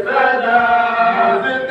صدا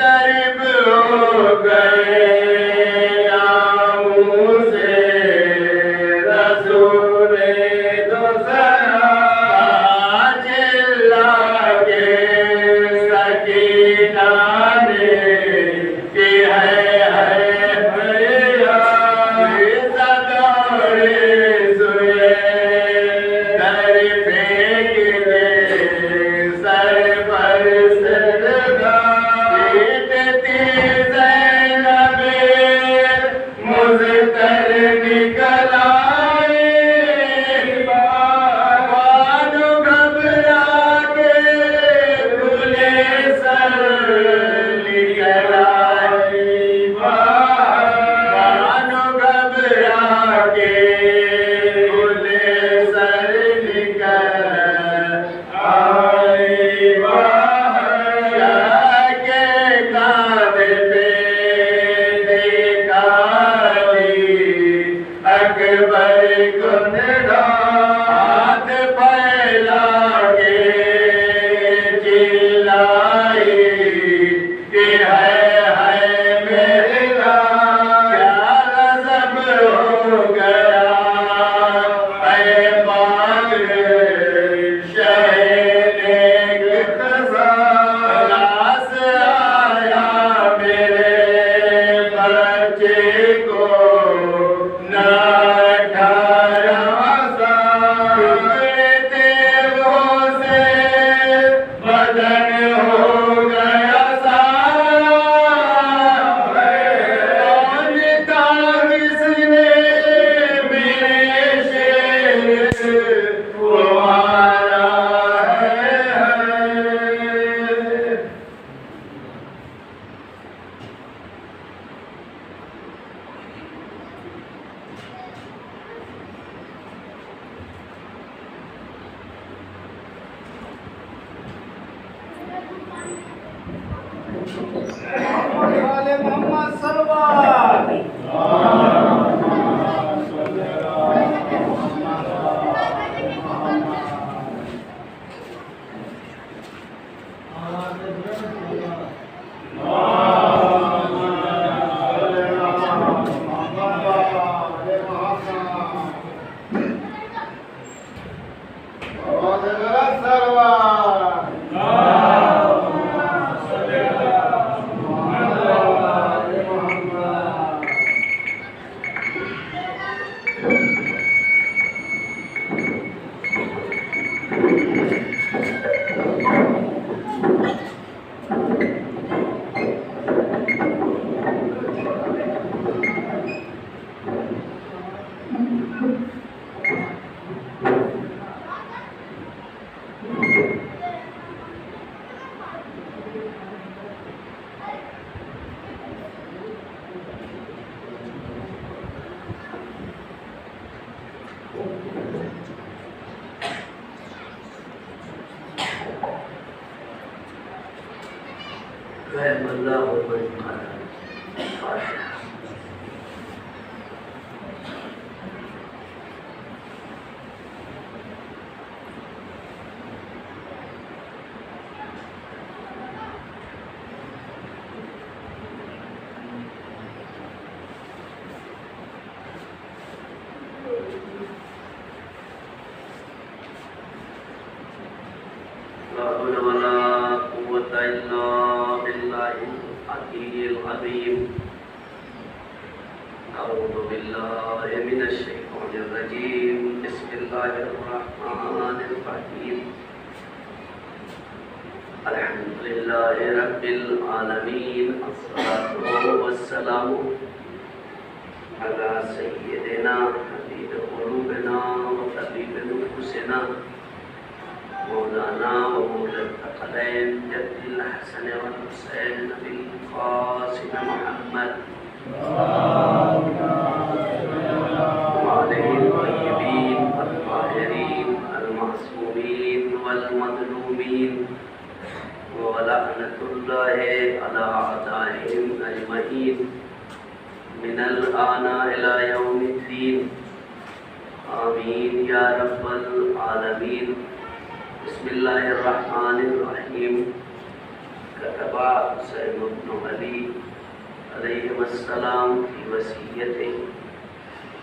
علیہم السلام فی وصیت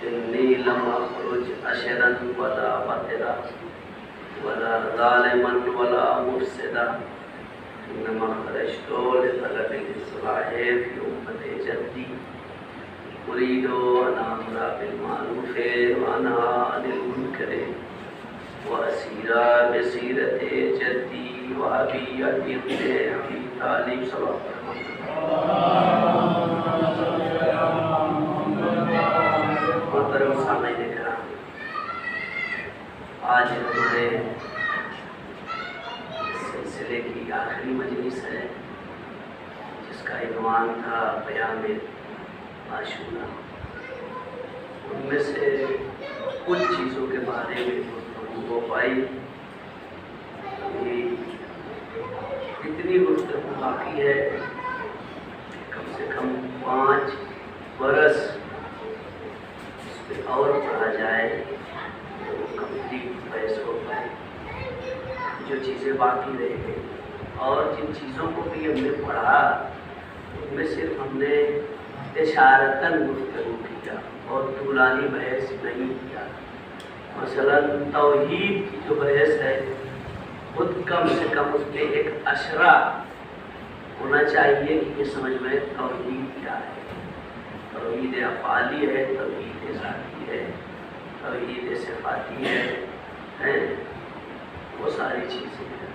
انی لم اخرج اشرا ولا بطرا ولا ظالما ولا مفسدا انما خرجت لطلب الاصلاح فی امت جدی اريد ان امر بالمعروف وانهى عن المنکر واسیر بسیرت جدی وابی ابی طالب صلی اللہ علیہ وسلم۔ محترم سامعین کرام، آج ہمارے سلسلے کی آخری مجلس ہے جس کا عنوان تھا بیان عاشورہ۔ ان میں سے کچھ چیزوں کے بارے میں گفتگو ہو پائی، ابھی اتنی گفتگو باقی ہے کہ کم سے کم 5 برس اس پہ اور پڑھا جائے تو وہ کمپلیٹ بحث ہو پائے۔ جو چیزیں باقی رہ گئی اور جن چیزوں کو بھی ہم نے پڑھا ان میں صرف ہم نے اشارتاً گفتگو کیا اور طولانی بحث نہیں کیا۔ مثلا توحید کی جو بحث ہے خود کم سے کم اس میں ایک اشرہ ہونا چاہیے کہ یہ سمجھ میں توحید کیا ہے۔ توحید افعالی ہے، توحید ذاتی ہے، توحید صفاتی ہے، وہ ساری چیزیں ہیں۔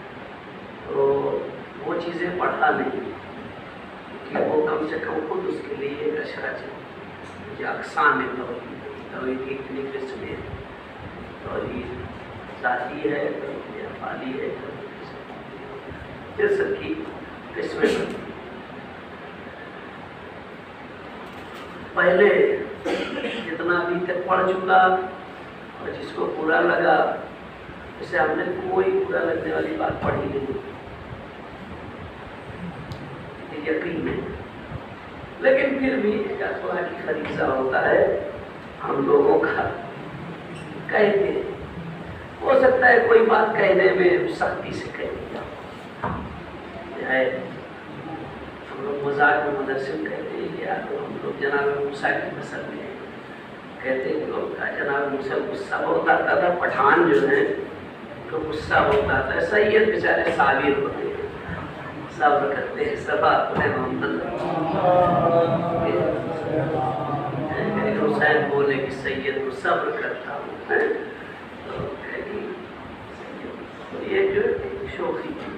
تو وہ چیزیں پڑھا نہیں کہ وہ کم سے کم خود اس کے لیے ایک اشرہ چاہیے کہ اقسام توحید کی اتنی قسمیں ہیں۔ توحید ذاتی ہے، توحید افعالی ہے، جس کی قسمیں بنتی۔ پہلے جتنا ابھی تک پڑھ چکا اور جس کو برا لگا اسے ہم نے کوئی برا لگنے والی بات پڑھی نہیں، یقین ہے، لیکن پھر بھی ایک اخلاق کی فریضہ ہوتا ہے ہم لوگوں کا کہتے ہیں۔ ہو سکتا ہے کوئی بات کہنے میں سختی سے کہہ دیا ہے، ہم لوگ مذاق میں مدرسے میں کہتے ہیں کہ یار ہم لوگ جناب موسیٰ کی مثل میں کہتے ہیں لوگ کا جناب موسیٰ غصہ بہت آتا تھا، پٹھان جو ہیں تو غصہ بہت آتا ہے، سید بیچارے صابر ہوتے ہیں، صبر کرتے ہیں، سبا اپنے محمد حسین بولے کہ سید کو صبر کرتا ہوں، تو یہ جو شوخی تھی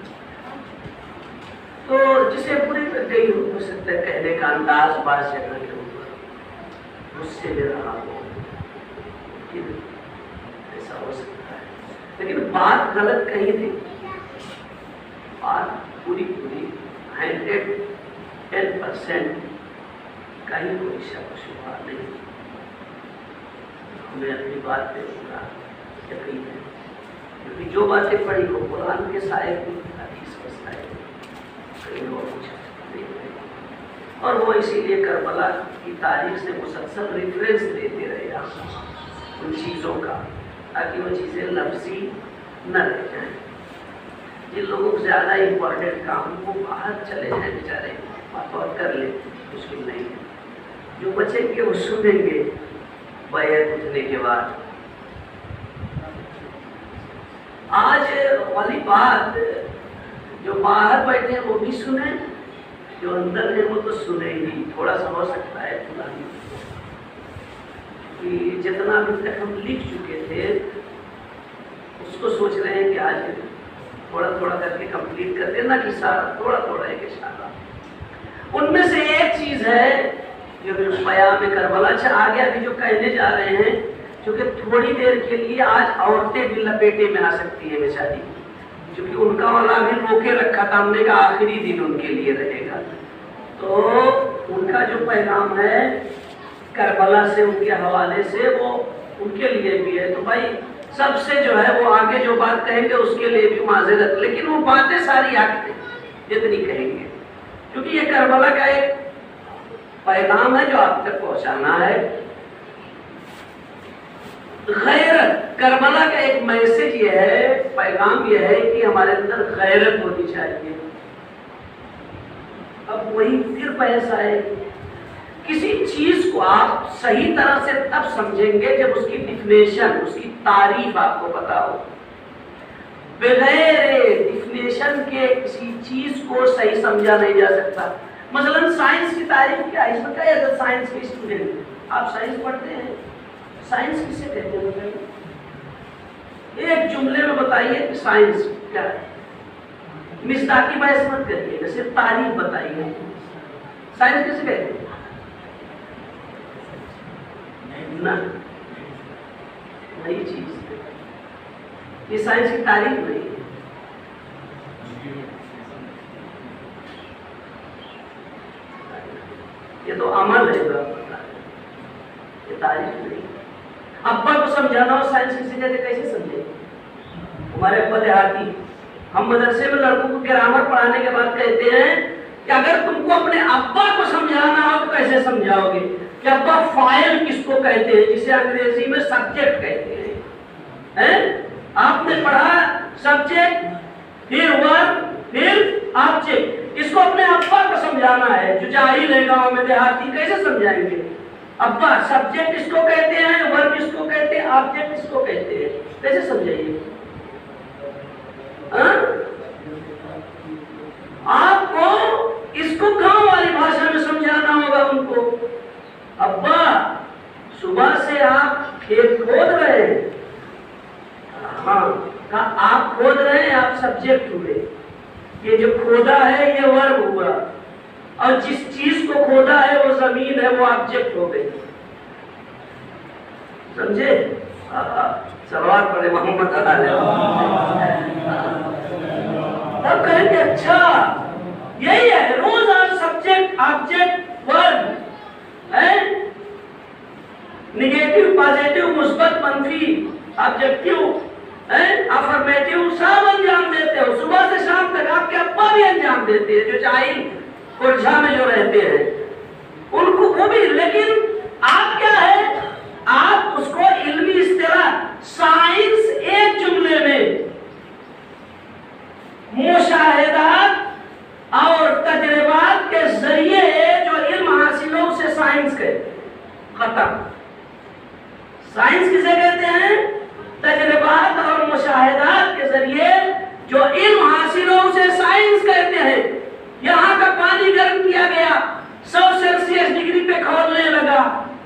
تو جسے پوری کر گئی ہو سکتا ہے کہنے کا انداز بعض جگہ کے اوپر غصے میں رہا ہو، ایسا ہو سکتا ہے، لیکن بات غلط کہیں تھی، بات پوری 110% کہیں کوئی شک و شبہ نہیں، ہمیں اپنی بات پہ پورا یقین ہے، کیونکہ جو باتیں پڑھی وہ قرآن کے سائے کی، حدیث کے سائے کہیں اور کچھ نہیں ہے، اور وہ اسی لیے کربلا کی تاریخ سے مسلسل ریفرنس دیتے رہے ان چیزوں کا، تاکہ وہ چیزیں لفظی نہ رہ جائیں۔ جن لوگوں کو زیادہ امپورٹنٹ کام وہ باہر چلے جائیں بیچارے، بات اور کر لیں، مشکل نہیں ہے، جو بچیں گے وہ سنیں گے بیعت اٹھنے کے بعد۔ آج والی بات جو باہر بیٹھے ہیں وہ بھی سنیں، جو اندر ہیں وہ تو سنیں ہی، تھوڑا سا ہو سکتا ہے پرانی کہ جتنا ابھی تک ہم لکھ چکے تھے اس کو سوچ رہے ہیں کہ آج تھوڑا تھوڑا کر کے کمپلیٹ کر دینا، کہ سارا تھوڑا تھوڑا ایک اشارہ۔ ان میں سے ایک چیز ہے جو بیان کربلا، اچھا آگے ابھی جو کہنے جا رہے ہیں، کیونکہ تھوڑی دیر کے لیے آج عورتیں بھی لپیٹے میں آ سکتی ہیں بیچاری، کیونکہ ان کا والا بھی روکے رکھا تھا ہم نے کہ آخری دن ان کے لیے رہے گا، تو ان کا جو پیغام ہے کربلا سے، ان کے حوالے سے، وہ ان کے لیے بھی ہے۔ تو بھائی سب سے جو ہے وہ آگے جو بات کہیں گے اس کے لیے بھی معذرت، لیکن وہ باتیں ساری حق ہیں جتنی کہیں گے، کیونکہ یہ کربلا کا ایک پیغام ہے جو آپ تک پہنچانا ہے۔ غیرت، کربلا کا ایک میسج یہ ہے، پیغام یہ ہے کہ ہمارے اندر غیرت ہونی چاہیے۔ اب وہی پھر بحث آئے کسی چیز کو آپ صحیح طرح سے تب سمجھیں گے جب اس کی ڈیفینیشن، اس کی تعریف آپ کو پتا ہو۔ بغیر ڈیفینیشن کے کسی چیز کو صحیح سمجھا نہیں جا سکتا۔ مثلا سائنس کی تعریف کیا ہے؟ اس میں کیا ہے؟ سائنس کے اسٹوڈنٹ، آپ سائنس پڑھتے ہیں، سائنس کسے کہتے ہیں؟ ایک جملے میں بتائیے کہ سائنس کیا ہے۔ مصداقی بحث مت کریے، صرف تعریف بتائیے، سائنس کسے کہتے ہیں؟ نئی چیز، یہ سائنس کی تعریف نہیں ہے۔ یہ تو عمل ہے، یہ تعریف نہیں۔ ابا کو سمجھانا ہو سائنس کسی کہتے، کیسے سمجھے؟ ہمارے ابا دیہاتی، ہم مدرسے میں لڑکوں کو گرامر پڑھانے کے بعد کہتے ہیں کہ اگر تم کو اپنے ابا کو سمجھانا ہو تو کیسے سمجھاؤ گے کہ ابا فائل کس کو کہتے ہیں، جسے انگریزی میں سبجیکٹ کہتے ہیں۔ آپ نے پڑھا سبجیکٹ، پھر ورب، پھر آبجیکٹ، اس کو اپنے ابا کو سمجھانا ہے۔ جو جاہل ہے گاؤں میں دیہاتی کیسے سمجھائیں گے؟ ابا سبجیکٹ اس کو کہتے ہیں، ورب اس کو کہتے ہیں، آبجیکٹ اس کو کہتے ہیں، کیسے سمجھائیے؟ آپ کو اس کو گاؤں والی بھاشا میں سمجھانا ہوگا ان کو۔ ابا صبح سے آپ کھیت کھود رہے ہیں، ہاں آپ کھود رہے ہیں، آپ سبجیکٹ ہوئے، یہ جو کھودا ہے یہ ورب ہوا، اور جس چیز کو کھودا ہے وہ زمین ہے، وہ آبجیکٹ ہو گئی۔ سمجھے؟ صلوات پڑھے محمد علیہ۔ تب کہیں گے اچھا یہی ہے، روز آپ سبجیکٹ، آبجیکٹ، ورب، نیگیٹو، پازیٹو، مثبت، منفی، آبجیکٹیو، افرمیٹیو سب انجام دیتے ہو۔ صبح سے شام تک آپ کے ابا بھی انجام دیتے ہیں، جو جاہل کورجھا میں جو رہتے ہیں ان کو وہ بھی، لیکن آپ کیا ہے؟ آپ اس کو علمی اصطلاح سائنس ایک جملے میں مشاہدات اور تجربات کے ذریعے جو علم حاصل ہو اسے سائنس کہتے ہیں۔ ختم۔ سائنس کسے کہتے ہیں؟ تجربات اور مشاہدات کے ذریعے جو علم حاصل ہو اسے سائنس کہتے ہیں۔ یہاں کا پانی گرم کیا گیا، 100 سیلسیس ڈگری پہ کھولنے لگا،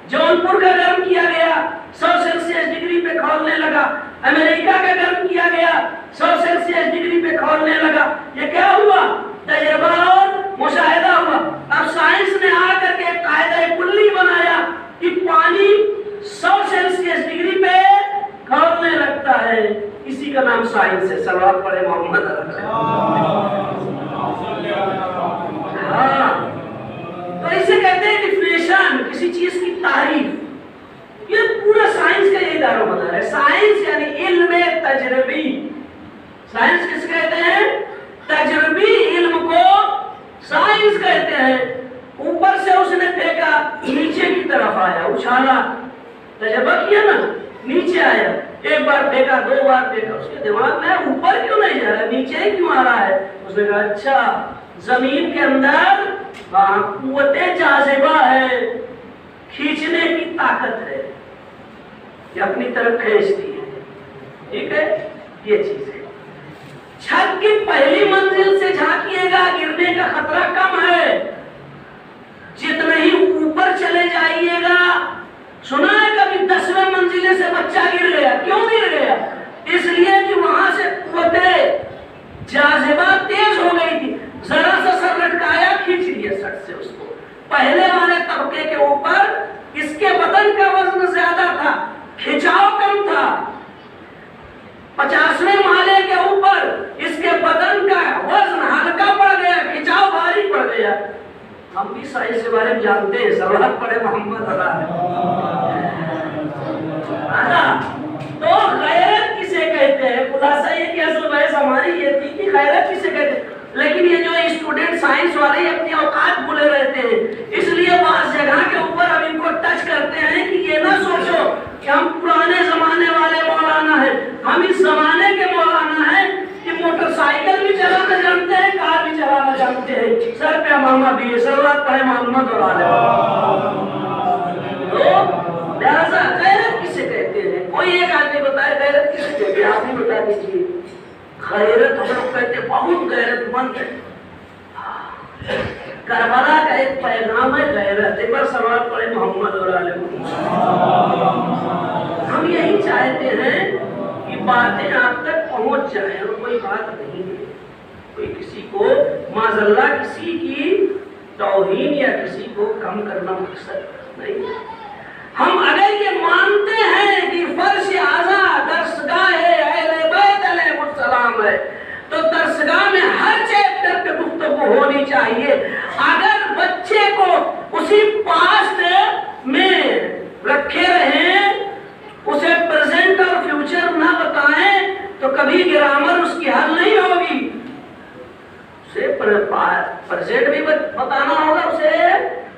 جون پور کا گرم کیا گیا، 100 سیلسیس ڈگری پہ کھولنے لگا، امریکہ کا گرم کیا گیا، 100 سیلسیس ڈگری پہ کھولنے لگا۔ یہ کیا ہوا؟ تجربہ اور مشاہدہ ہوا۔ اب سائنس نے آ کر کے قاعدہ کلی بنایا کہ پانی 100 سیلسیس ڈگری پہ کھولنے لگتا ہے، اسی کا نام سائنس ہے۔ صلوات پڑھے محمد علیہ۔ ہاں، تو اسے کہتے ہیں ڈیفینیشن، کسی چیز کی تعریف۔ یہ پورا سائنس کا یہ دار و مدار ہے۔ سائنس یعنی علم تجربی۔ سائنس کس کہتے ہیں؟ تجربی علم کو سائنس کہتے ہیں۔ اوپر سے اس نے پھینکا، نیچے کی طرف آیا، اچھالا، تجربہ کیا نا، نیچے آیا، ایک بار پھینکا، 2 بار پھینکا، اس کے دماغ میں اوپر کیوں نہیں جا رہا، نیچے کیوں آ رہا ہے؟ اس نے کہا اچھا زمین کے اندر قوت جاذبہ ہے، کھینچنے کی طاقت ہے، یہ اپنی طرف کھینچتی ہے۔ ٹھیک ہے، یہ چیز ہے۔ چھت کی پہلی منزل سے جھانکیے گا، گرنے کا خطرہ کم ہے، جتنے ہی اوپر چلے جائیے گا۔ سنا ہے کبھی 10ویں منزلے سے بچہ گر گیا؟ کیوں گر گیا؟ اس لیے کہ وہاں سے قوت جاذبہ تیز ہو گئی تھی، ذرا سا سر لٹکایا، کھینچ لیا سٹ سے اس کو۔ پہلے والے طبقے کے اوپر اس کے بدن کا وزن زیادہ تھا، کھینچاؤ کم تھا۔ 50ویں مالے کے اوپر اس کے بدن کا وزن ہلکا پڑ گیا، کھینچاؤ بھاری پڑ گیا۔ ہم بھی سائنس کے بارے میں جانتے ہیں، صلوات پڑھے محمد علیہ۔ تو غیرت کسے کہتے ہیں؟ خلاصہ یہ کہ اصل بحث ہماری یہ تھی کہ غیرت کسے کہتے ہیں، لیکن یہ جو اسٹوڈنٹ سائنس والے اپنی اوقات بھولے رہتے ہیں، اس لیے بعض جگہ کے اوپر اب ان کو ٹچ کرتے ہیں کہ یہ نہ سوچو کہ ہم پرانے زمانے والے مولانا ہیں، ہم اس زمانے کے مولانا ہیں کہ موٹر سائیکل بھی چلانا جانتے ہیں، کار بھی چلانا جانتے ہیں، سر پہ امامہ بھی ہے۔ صلوات پڑھے محمد اور آلہ۔ یہ آپ ہی بتا دیجیے. غیرت ہم لوگ کہتے بہت غیرت مند ہے. کربلا کا ایک پیغام ہے غیرت. ایک بار سوال پڑھے محمد اور آل محمد. ہم یہی چاہتے ہیں کہ باتیں آپ تک پہنچ جائیں اور کوئی بات نہیں ہے. کوئی کسی کو معاذ اللہ کسی کی توہین یا کسی کو کم کرنا مقصد نہیں. ہم اگر یہ مانتے ہیں کہ فرش اعظم درسگاہ اہل بیت علیہ السلام ہے تو درسگاہ میں ہر چیپٹر پہ گفتگو ہونی چاہیے. اگر بچے کو اسی پاسٹ میں رکھے رہیں, اسے پریزنٹ اور فیوچر نہ بتائیں تو کبھی گرامر اس کی حل نہیں ہوگی. اسے پریزنٹ بھی بتانا ہوگا, اسے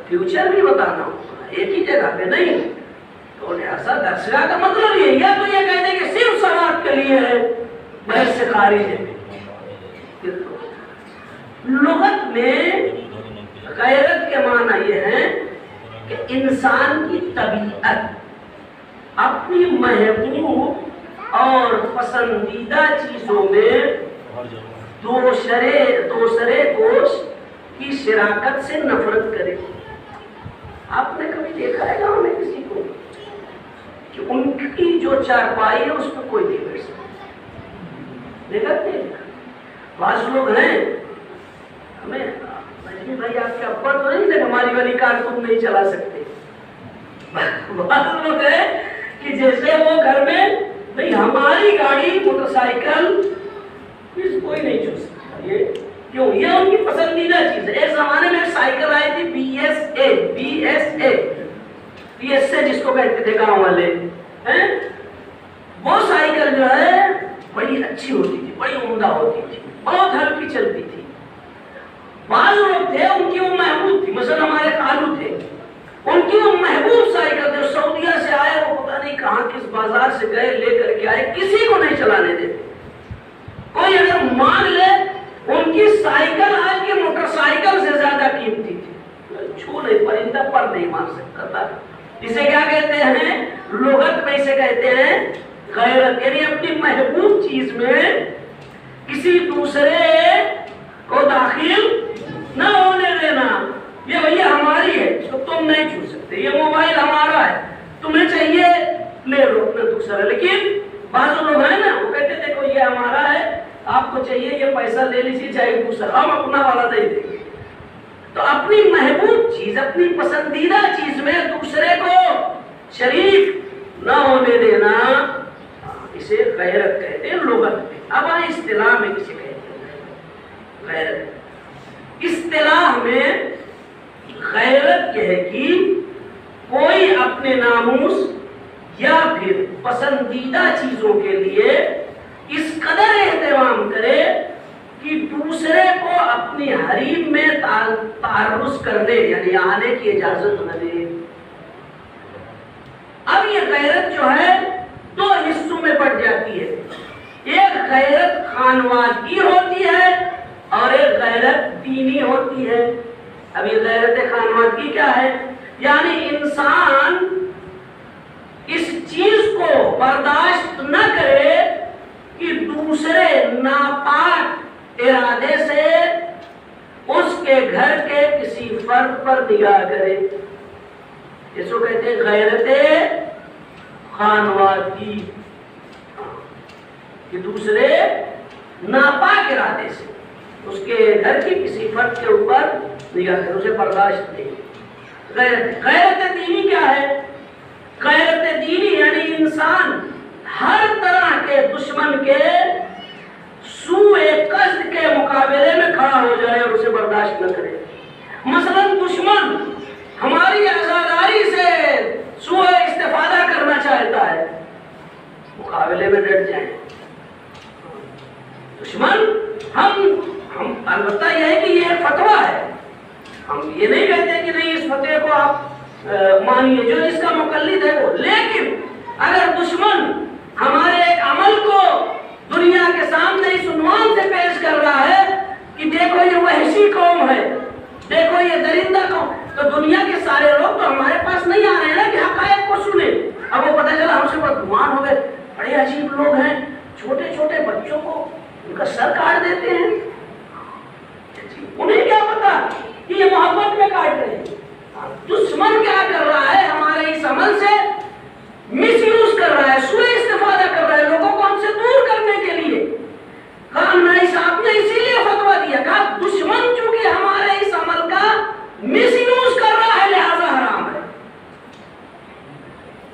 فیوچر بھی بتانا ہوگا, ایک ہی جگہ پہ نہیں. تو لہذا درسگاہ کا مطلب یہ یا تو یہ کہتے ہیں کہ صرف سواد کے لیے ہے, بحث سے خارج ہے. لغت میں غیرت کے معنی یہ ہے کہ انسان کی طبیعت اپنی محبوب اور پسندیدہ چیزوں میں دوسرے کی شراکت سے نفرت کرے. آپ نے کبھی دیکھا ہے گاؤں میں کسی کو کہ ان کی جو چارپائی ہے اس پہ کوئی نہیں بیٹھ سکتا؟ دیکھا نہیں؟ بعض لوگ ہیں, ہمیں بھائی آپ کے ابا تو نہیں تھے ہماری والی کار تم نہیں چلا سکتے. بعض لوگ ہیں کہ جیسے وہ گھر میں بھائی ہماری گاڑی موٹر سائیکل کوئی نہیں چھو سکتا. یہ کیوں؟ یہ ان کی پسندیدہ چیز ہے. ایک زمانے میں سائیکل آئی تھی بی ایس اے جس کو کہتے تھے گاؤں والے, وہ سائیکل جو ہے بڑی اچھی ہوتی تھی, بڑی عمدہ ہوتی تھی, بہت ہلکی چلتی تھی. بعض لوگ تھے ان کی وہ محبوب تھی, مثلا ہمارے خالو تھے, ان کی وہ محبوب سائیکل تھے. سعودیہ سے آئے, وہ پتہ نہیں کہاں کس بازار سے گئے, لے کر کے آئے, کسی کو نہیں چلانے دیتے. کوئی اگر مان لے ان کی سائیکل آج کی موٹر سائیکل سے زیادہ قیمتی تھی, چھو نہیں, پرندہ پر نہیں مار سکتا تھا. اسے کیا کہتے ہیں لغت میں؟ اسے کہتے ہیں غیرت. یعنی اپنی محبوب چیز میں کسی دوسرے کو داخل نہ ہونے دینا. یہ بھیا ہماری ہے, اس کو تم نہیں چھو سکتے. یہ موبائل ہمارا ہے, تمہیں چاہیے لے لو اپنا دوسرا. لیکن بعض لوگ ہیں نا, وہ کہتے دیکھو یہ ہمارا ہے, آپ کو چاہیے یہ پیسہ لے لیجیے, چاہے دوسرا, ہم اپنا والا دے دیں گے. تو اپنی محبوب چیز, اپنی پسندیدہ چیز میں دوسرے کو شریک نہ ہونے دینا, اسے غیرت کہتے ہیں لغت میں. اب آئے اصطلاح میں کسی کہتے ہیں غیرت. اصطلاح میں غیرت یہ ہے کہ کوئی اپنے ناموس یا پھر پسندیدہ چیزوں کے لیے اس قدر اہتمام کرے کہ دوسرے کو اپنی حریم میں تعرض کرنے یعنی آنے کی اجازت نہ دے. اب یہ غیرت جو ہے دو حصوں میں بٹ جاتی ہے. ایک غیرت خانوادگی ہوتی ہے اور ایک غیرت دینی ہوتی ہے. اب یہ غیرت خانوادگی کیا ہے؟ یعنی انسان اس چیز کو برداشت نہ کرے کہ دوسرے ناپاک ارادے سے اس کے گھر کے کسی فرد پر نگاہ کرے. اس کو کہتے ہیں غیرت خانوادگی, کہ دوسرے ناپاک ارادے سے اس کے گھر کی کسی فرد کے اوپر نگاہ کرے, اسے برداشت نہیں. غیرت دینی کیا ہے؟ غیرت دینی یعنی انسان ہر طرح کے دشمن کے سوء قصد کے مقابلے میں کھڑا ہو جائے اور اسے برداشت نہ کرے. مثلا دشمن ہماری آزاداری سے سوء استفادہ کرنا چاہتا ہے, مقابلے میں ڈٹ جائیں. دشمن ہم البتہ یہ ہے کہ یہ فتویٰ ہے, ہم یہ نہیں کہتے کہ نہیں اس فتوے کو آپ مانیے, جو اس کا مقلد ہے وہ. لیکن اگر دشمن ہمارے ایک عمل کو دنیا کے سامنے اس عنوان سے پیش کر رہا ہے کہ دیکھو یہ وحشی قوم ہے, دیکھو یہ درندہ قوم, تو دنیا کے سارے لوگ تو ہمارے پاس نہیں آ رہے ہیں نا کہ حقائق کو سنیں. اب وہ پتہ چلا ہم سے بدگمان ہو گئے, بڑے عجیب لوگ ہیں, چھوٹے چھوٹے بچوں کو ان کا سر کاٹ دیتے ہیں، انہیں کیا پتا کہ یہ محبت میں کاٹ رہے ہیں۔ دشمن کیا کر رہا ہے؟ ہمارے اس عمل سے مس یوز کر رہا ہے، سوء استفادہ کر رہا ہے، لوگوں کو ہم سے دور کرنے کے لیے۔ خامنہ صاحب نے اسی لیے فتویٰ دیا، کہا دشمن چونکہ ہمارے اس عمل کا مس یوز کر رہا ہے لہذا حرام ہے۔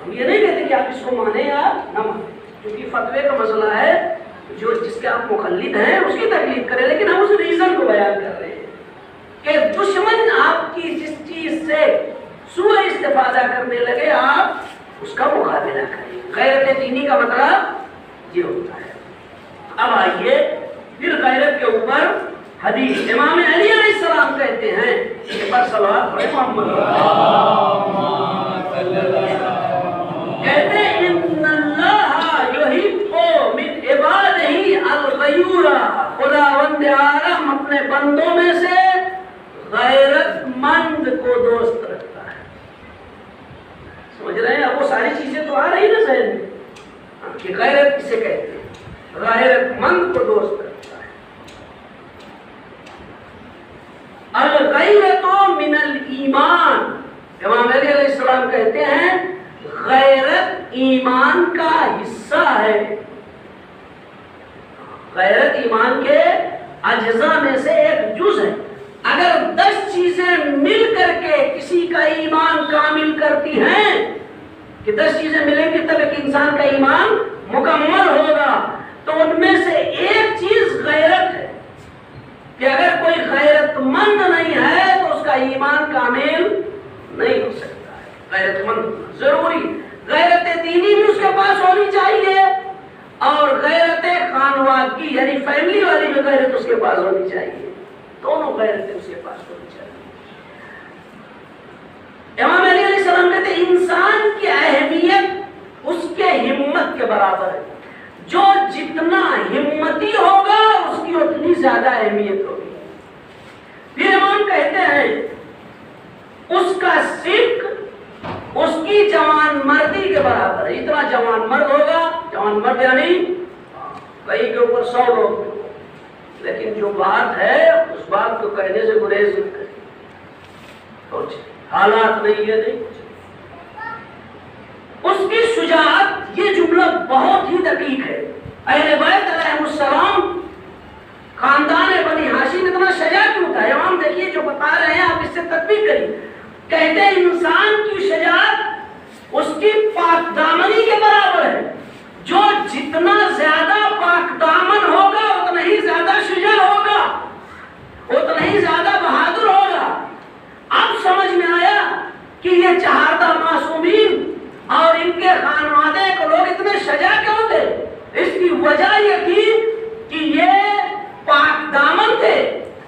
ہم یہ نہیں کہتے کہ آپ اس کو مانیں یا نہ مانیں، کیونکہ فتوے کا مسئلہ ہے، جو جس کے آپ مقلد ہیں اس کی تقلید کریں، لیکن ہم اس ریزن کو بیان کر رہے ہیں کہ دشمن آپ کی جس چیز سے سوء استفادہ کرنے لگے آپ اس کا مقابلہ کریں۔ غیرت دینی کا مطلب یہ ہوتا ہے۔ اب آئیے پھر غیرت کے اوپر حدیث امام علی علیہ السلام کہتے ہیں کہ پر صلوات پڑھیں محمد کہتے ہیں ان اللہ یحب من عبادہ الغیور، خداوند عالم اپنے بندوں میں سے غیرت مند کو دوست رکھتا ہے۔ سمجھ رہے ہیں؟ اب وہ ساری چیزیں تو آ رہی نا ذہن میں کہ غیرت کسے کہتے ہیں، غیرت مند کو دوست رکھتا ہے۔ الغیرت من الایمان، امام علی علیہ السلام کہتے ہیں غیرت ایمان کا حصہ ہے، غیرت ایمان کے اجزاء میں سے ایک جز ہے۔ اگر 10 چیزیں مل کر کے کسی کا ایمان کامل کرتی ہیں کہ 10 چیزیں ملیں گی تب ایک انسان کا ایمان مکمل ہوگا، تو ان میں سے ایک چیز غیرت ہے کہ اگر کوئی غیرت مند نہیں ہے تو اس کا ایمان کامل نہیں ہو سکتا ہے۔ غیرت مند ضروری، غیرت دینی بھی اس کے پاس ہونی چاہیے اور غیرت خانوادگی یعنی فیملی والی بھی غیرت اس کے پاس ہونی چاہیے، دونوں غیرتیں اس کے پاس ہونی چاہیے۔ امام علی علیہ السلام کہتے ہیں انسان کی اہمیت اس کے ہمت کے برابر ہے، جو جتنا ہمتی ہوگا اس کی اتنی زیادہ اہمیت ہوگی۔ پھر امام کہتے ہیں اس کا صدق اس کی جوان مردی کے برابر ہے، اتنا جوان مرد ہوگا، جوان مرد یعنی کئی کے اوپر 100 لوگ، لیکن جو بات ہے اس بات کو کہنے سے گریز نہ کرے، سوچ حالات نہیں ہے نہیں کچھ۔ اس کی شجاعت، یہ جملہ بہت ہی دقیق ہے۔ اہل بیت علیہ السلام خاندان بنی ہاشم اتنا شجاع کیوں تھا؟ امام دیکھیے جو بتا رہے ہیں آپ اس سے تطبیق کریے۔ کہتے ہیں انسان کی شجاعت اس کی پاک دامنی کے برابر ہے، جو جتنا زیادہ پاک دامن ہوگا اتنا ہی زیادہ شجاع ہوگا، اتنا ہی زیادہ بہادر ہوگا۔ اب سمجھ میں آیا کہ یہ چہاردہ معصومین اور ان کے خانوادے کے لوگ اتنے شجاع کیوں تھے؟ اس کی وجہ یہ تھی کہ یہ پاک دامن تھے،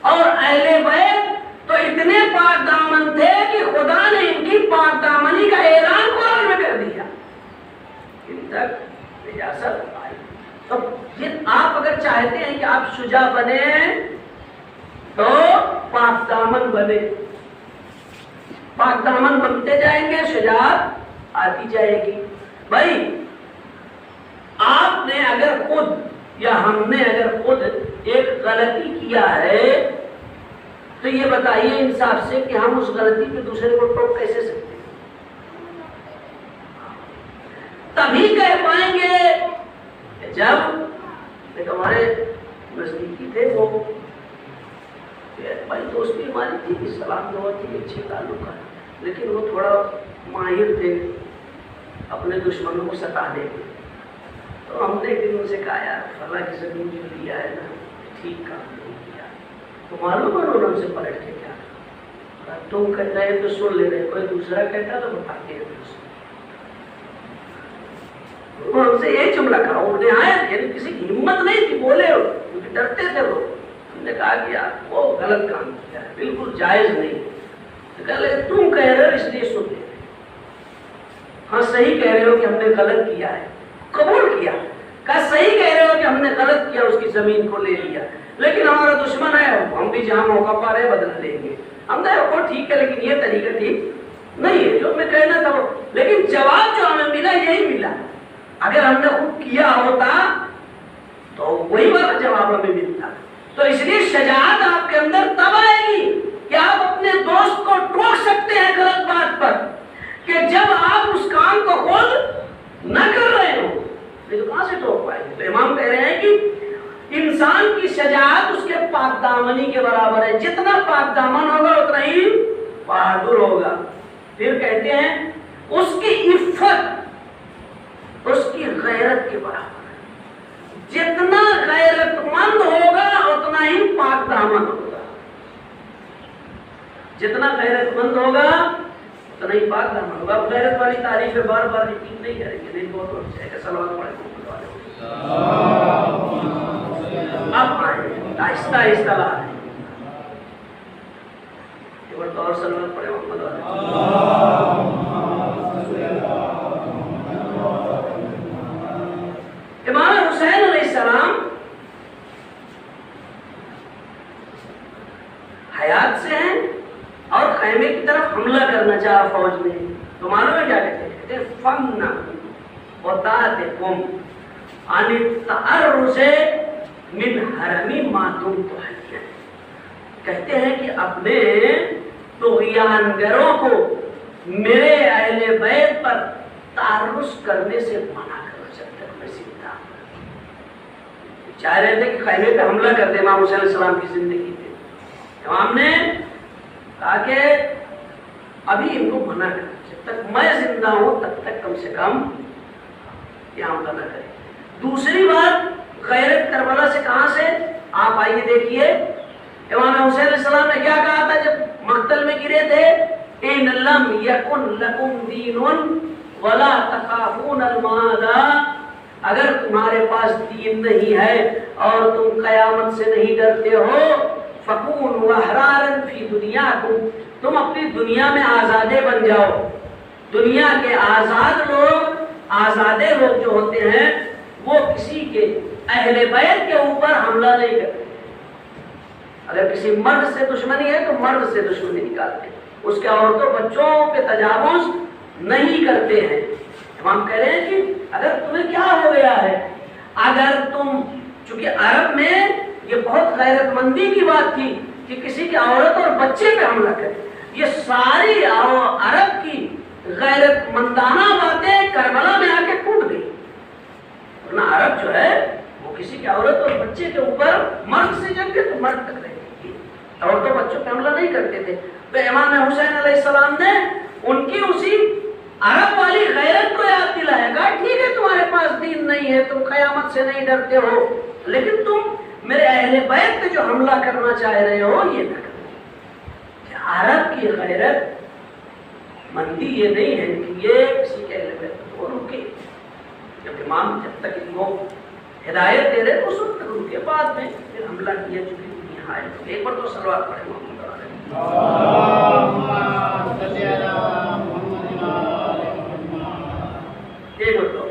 اور اہل بیت تو اتنے پاک دامن تھے کہ خدا نے ان کی پاک دامنی کا اعلان قرآن میں کر دیا، ان تک اجازت آئی۔ تو آپ اگر چاہتے ہیں کہ آپ شجاع بنے تو پاک دامن بنے، پاک دامن بنتے جائیں گے شجاعت آتی جائے گی۔ بھائی آپ نے اگر خود یا ہم نے اگر خود ایک غلطی کیا ہے تو یہ بتائیے انصاف سے کہ ہم اس غلطی پہ دوسرے کو ٹوک کیسے سکتے ہیں؟ تبھی کہہ پائیں گے کہ جب ایک ہمارے نزدیکی تھے، وہ بھائی دوستی ہماری تھی کہ سلام دعا تھی، اچھے تعلقات، لیکن وہ تھوڑا ماہر تھے اپنے دشمنوں کو ستانے کے۔ تو ہم نے ایک دن ان سے کہا یار فلاں کی زمین جو لیا ہے نا ٹھیک کام نہیں کیا، تو معلوم ہے انہوں نے سے پلٹ کے کیا، تم کہہ رہے تو سن لے رہے، کوئی دوسرا کہتا تو بتاتے ہیں۔ ہم سے یہ جملہ کہا، انہوں نے آیا یعنی کسی کی ہمت نہیں تھی بولے، کیونکہ ڈرتے تھے وہ۔ ہم نے کہا کہ یار وہ غلط کام کیا ہے، بالکل جائز نہیں۔ تم کہہ رہے ہو اس لیے سن لے، ہاں صحیح کہہ رہے ہو کہ ہم نے غلط کیا ہے، قبول کیا، کہا صحیح کہہ رہے ہو کہ ہم نے غلط کیا، اس کی زمین کو لے لیا، لیکن ہمارا دشمن ہے، ہم بھی جہاں موقع پا رہے بدلا لیں گے۔ ہم نے وہ ٹھیک ہے لیکن یہ طریقہ ٹھیک نہیں ہے جو ہمیں کہنا تھا وہ، لیکن جواب جو ہمیں ملا یہی ملا۔ اگر ہم نے خود کیا ہوتا تو وہی والا جواب ہمیں ملتا. تو اس لیے شجاعت آپ کے اندر تب آئے گی کہ آپ اپنے دوست کو ٹوک سکتے ہیں غلط بات پر، کہ جب آپ اس کام کو خود نہ کر رہے ہو نہیں تو کہاں سے ٹوک پائیں گے. تو امام کہہ رہے ہیں کہ انسان کی شجاعت اس کے پاک دامنی کے برابر ہے. جتنا پاک دامن ہوگا اتنا ہی بہادر ہوگا. پھر کہتے ہیں اس کی عفت اس کی غیرت کے برابر ہے. جتنا غیرت مند ہوگا اتنا ہی پاک دامن ہوگا. جتنا غیرت مند ہوگا اتنا ہی پاک دامن ہوگا. اب غیرت والی تعریف بار بار ریپیٹ نہیں کریں گے، نہیں بہت اچھا ہے کہ صلوات پڑھیں محمد والے. اب آئیں آہستہ آہستہ لا رہے ہیں ایک بار تو اور صلوات پڑھیں محمد والے. امام حسین علیہ السلام حیات سے ہیں اور خیمے کی طرف حملہ کرنا چاہا فوج نے. تو معلوم ہے کیا کہتے ہیں؟ فَمْنَ وَتَاتِكُمْ عَنِ التَّعَرُّزِ مِنْ حَرَمِ مَا دُمْتُ حَيًّا. کہتے ہیں کہ اپنے طغیان گروں کو میرے اہل بیت پر تعرض کرنے سے منع کرو جب تک میں زندہ ہوں. چاہ رہے تھے کہ خیمے پہ حملہ کر دے امام حسین علیہ السلام کی زندگی پہ. امام نے کہا کہ ابھی ان کو منع کر، جب تک میں زندہ ہوں تب تک کم سے کم یہ حملہ نہ کرے. دوسری بات غیرت کربلا سے کہاں سے؟ آپ آئیے دیکھیے امام حسین علیہ السلام نے کیا کہا تھا جب مقتل میں گرے تھے؟ ان لم یکن لکم دین ولا تخافون المعاد. اگر تمہارے پاس دین نہیں ہے اور تم قیامت سے نہیں ڈرتے ہو، فکونوا احرارا فی دنیاکم، تم اپنی دنیا میں آزادے بن جاؤ. دنیا کے آزاد لوگ، آزادے لوگ جو ہوتے ہیں وہ کسی کے اہل بیت کے اوپر حملہ نہیں کرتے. اگر کسی مرد سے دشمنی ہے تو مرد سے دشمنی نکالتے ہیں، اس کے عورتوں بچوں پہ تجاوز نہیں کرتے ہیں. امام کہہ رہے ہیں کہ اگر تمہیں کیا ہو گیا ہے، اگر تم، چونکہ عرب میں یہ بہت غیرت مندی کی بات تھی کہ کسی کی عورت اور بچے پہ حملہ کرے. یہ ساری عرب کی غیرت مندانہ باتیں کربلا میں آ کے ٹوٹ گئی. ورنہ عرب جو ہے وہ کسی کی عورت اور بچے کے اوپر مرد سے جنگ کے تو مرد تک رہتی تھی، عورتوں بچوں پہ حملہ نہیں کرتے تھے. تو امام حسین علیہ السلام نے ان کی اسی عرب والی غیرت کو یاد دلایا. کہا ٹھیک ہے تمہارے پاس دین نہیں ہے، تم قیامت سے نہیں ڈرتے ہو، لیکن تم میرے اہل بیت پہ جو حملہ کرنا چاہ رہے ہو یہ نہ کرو. عرب کی غیرت مندی یہ نہیں ہے کہ یہ کسی کے اہل بیت کو رکے. جب امام جب تک ان کو ہدایت دے رہے تو اس وقت تک رکے، بعد میں پھر حملہ کیا چکی دنیا ہے. ایک بار تو صلوات پڑھیں محمد ایک بار تو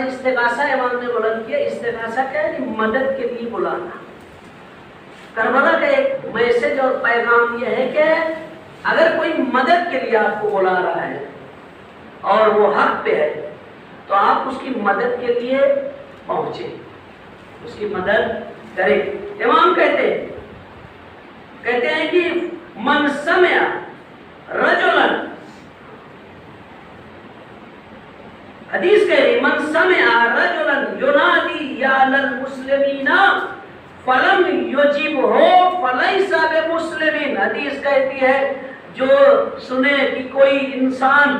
استغاثہ امام نے بلند کیا. استغاثہ کیا ہے کہ مدد کے لیے بلانا. کربلا کا ایک میسج اور پیغام یہ ہے کہ اگر کوئی مدد کے لیے آپ کو بلا رہا ہے اور وہ حق پہ ہے تو آپ اس کی مدد کے لیے پہنچے، اس کی مدد کریں. امام کہتے ہیں کہ من سمع رجلا، حدیث کہہ رہی من سمع رجلا ینادی یا للمسلمین فلم یجبہ فلیس بمسلم. حدیث کہتی ہے جو سنے کہ کوئی انسان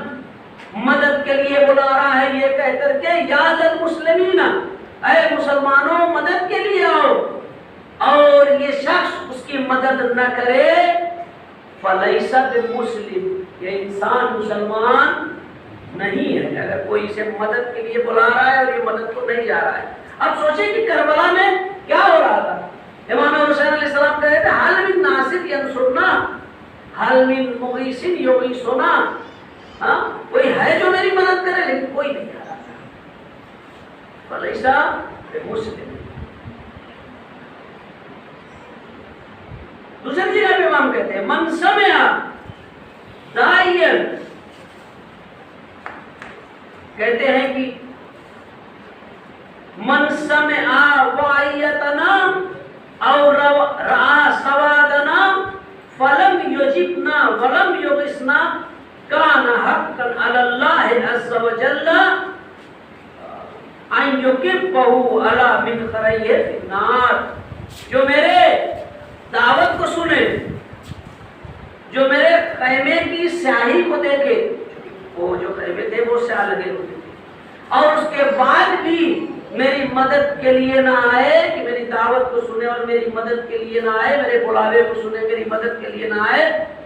مدد کے لیے بلا رہا ہے یہ کہہ کر کے یا للمسلمین، اے مسلمانوں مدد کے لیے آؤ، اور یہ شخص اس کی مدد نہ کرے، فلیس بمسلم، یہ انسان مسلمان نہیں ہے. اگر کوئی اسے مدد کے لیے بلا رہا ہے اور یہ مدد کو نہیں جا رہا ہے. اب سوچیں کہ کربلا میں کیا ہو رہا تھا. امام حسین علیہ السلام کہتے تھے حل من ناصر ینصرنا حل من مغیث یغیثنا. کوئی ہے جو میری مدد کرے, لیکن کوئی نہیں آ رہا تھا. فلیسا بمسلم. دوسری جگہ پہ امام کہتے ہیں من سمع داعیا, کہتے ہیں کہ من سمع وعیتنا او رعا سوادنا فلم یجبنا ولم یغثنا کان حقا علی اللہ عز وجل ان یکبہ علی منخریہ فی النار. جو میرے دعوت کو سنے, جو میرے خیمے کی سیاہی کو دیکھے, وہ جو خیمے تھے وہ سیاہ لگے ہوتے تھے, اور اس کے بعد بھی میری مدد کے لیے نہ آئے, کہ میری دعوت کو سنے اور میری مدد کے لیے نہ آئے, میرے بلاوے کو سنے میری مدد کے لیے نہ آئے,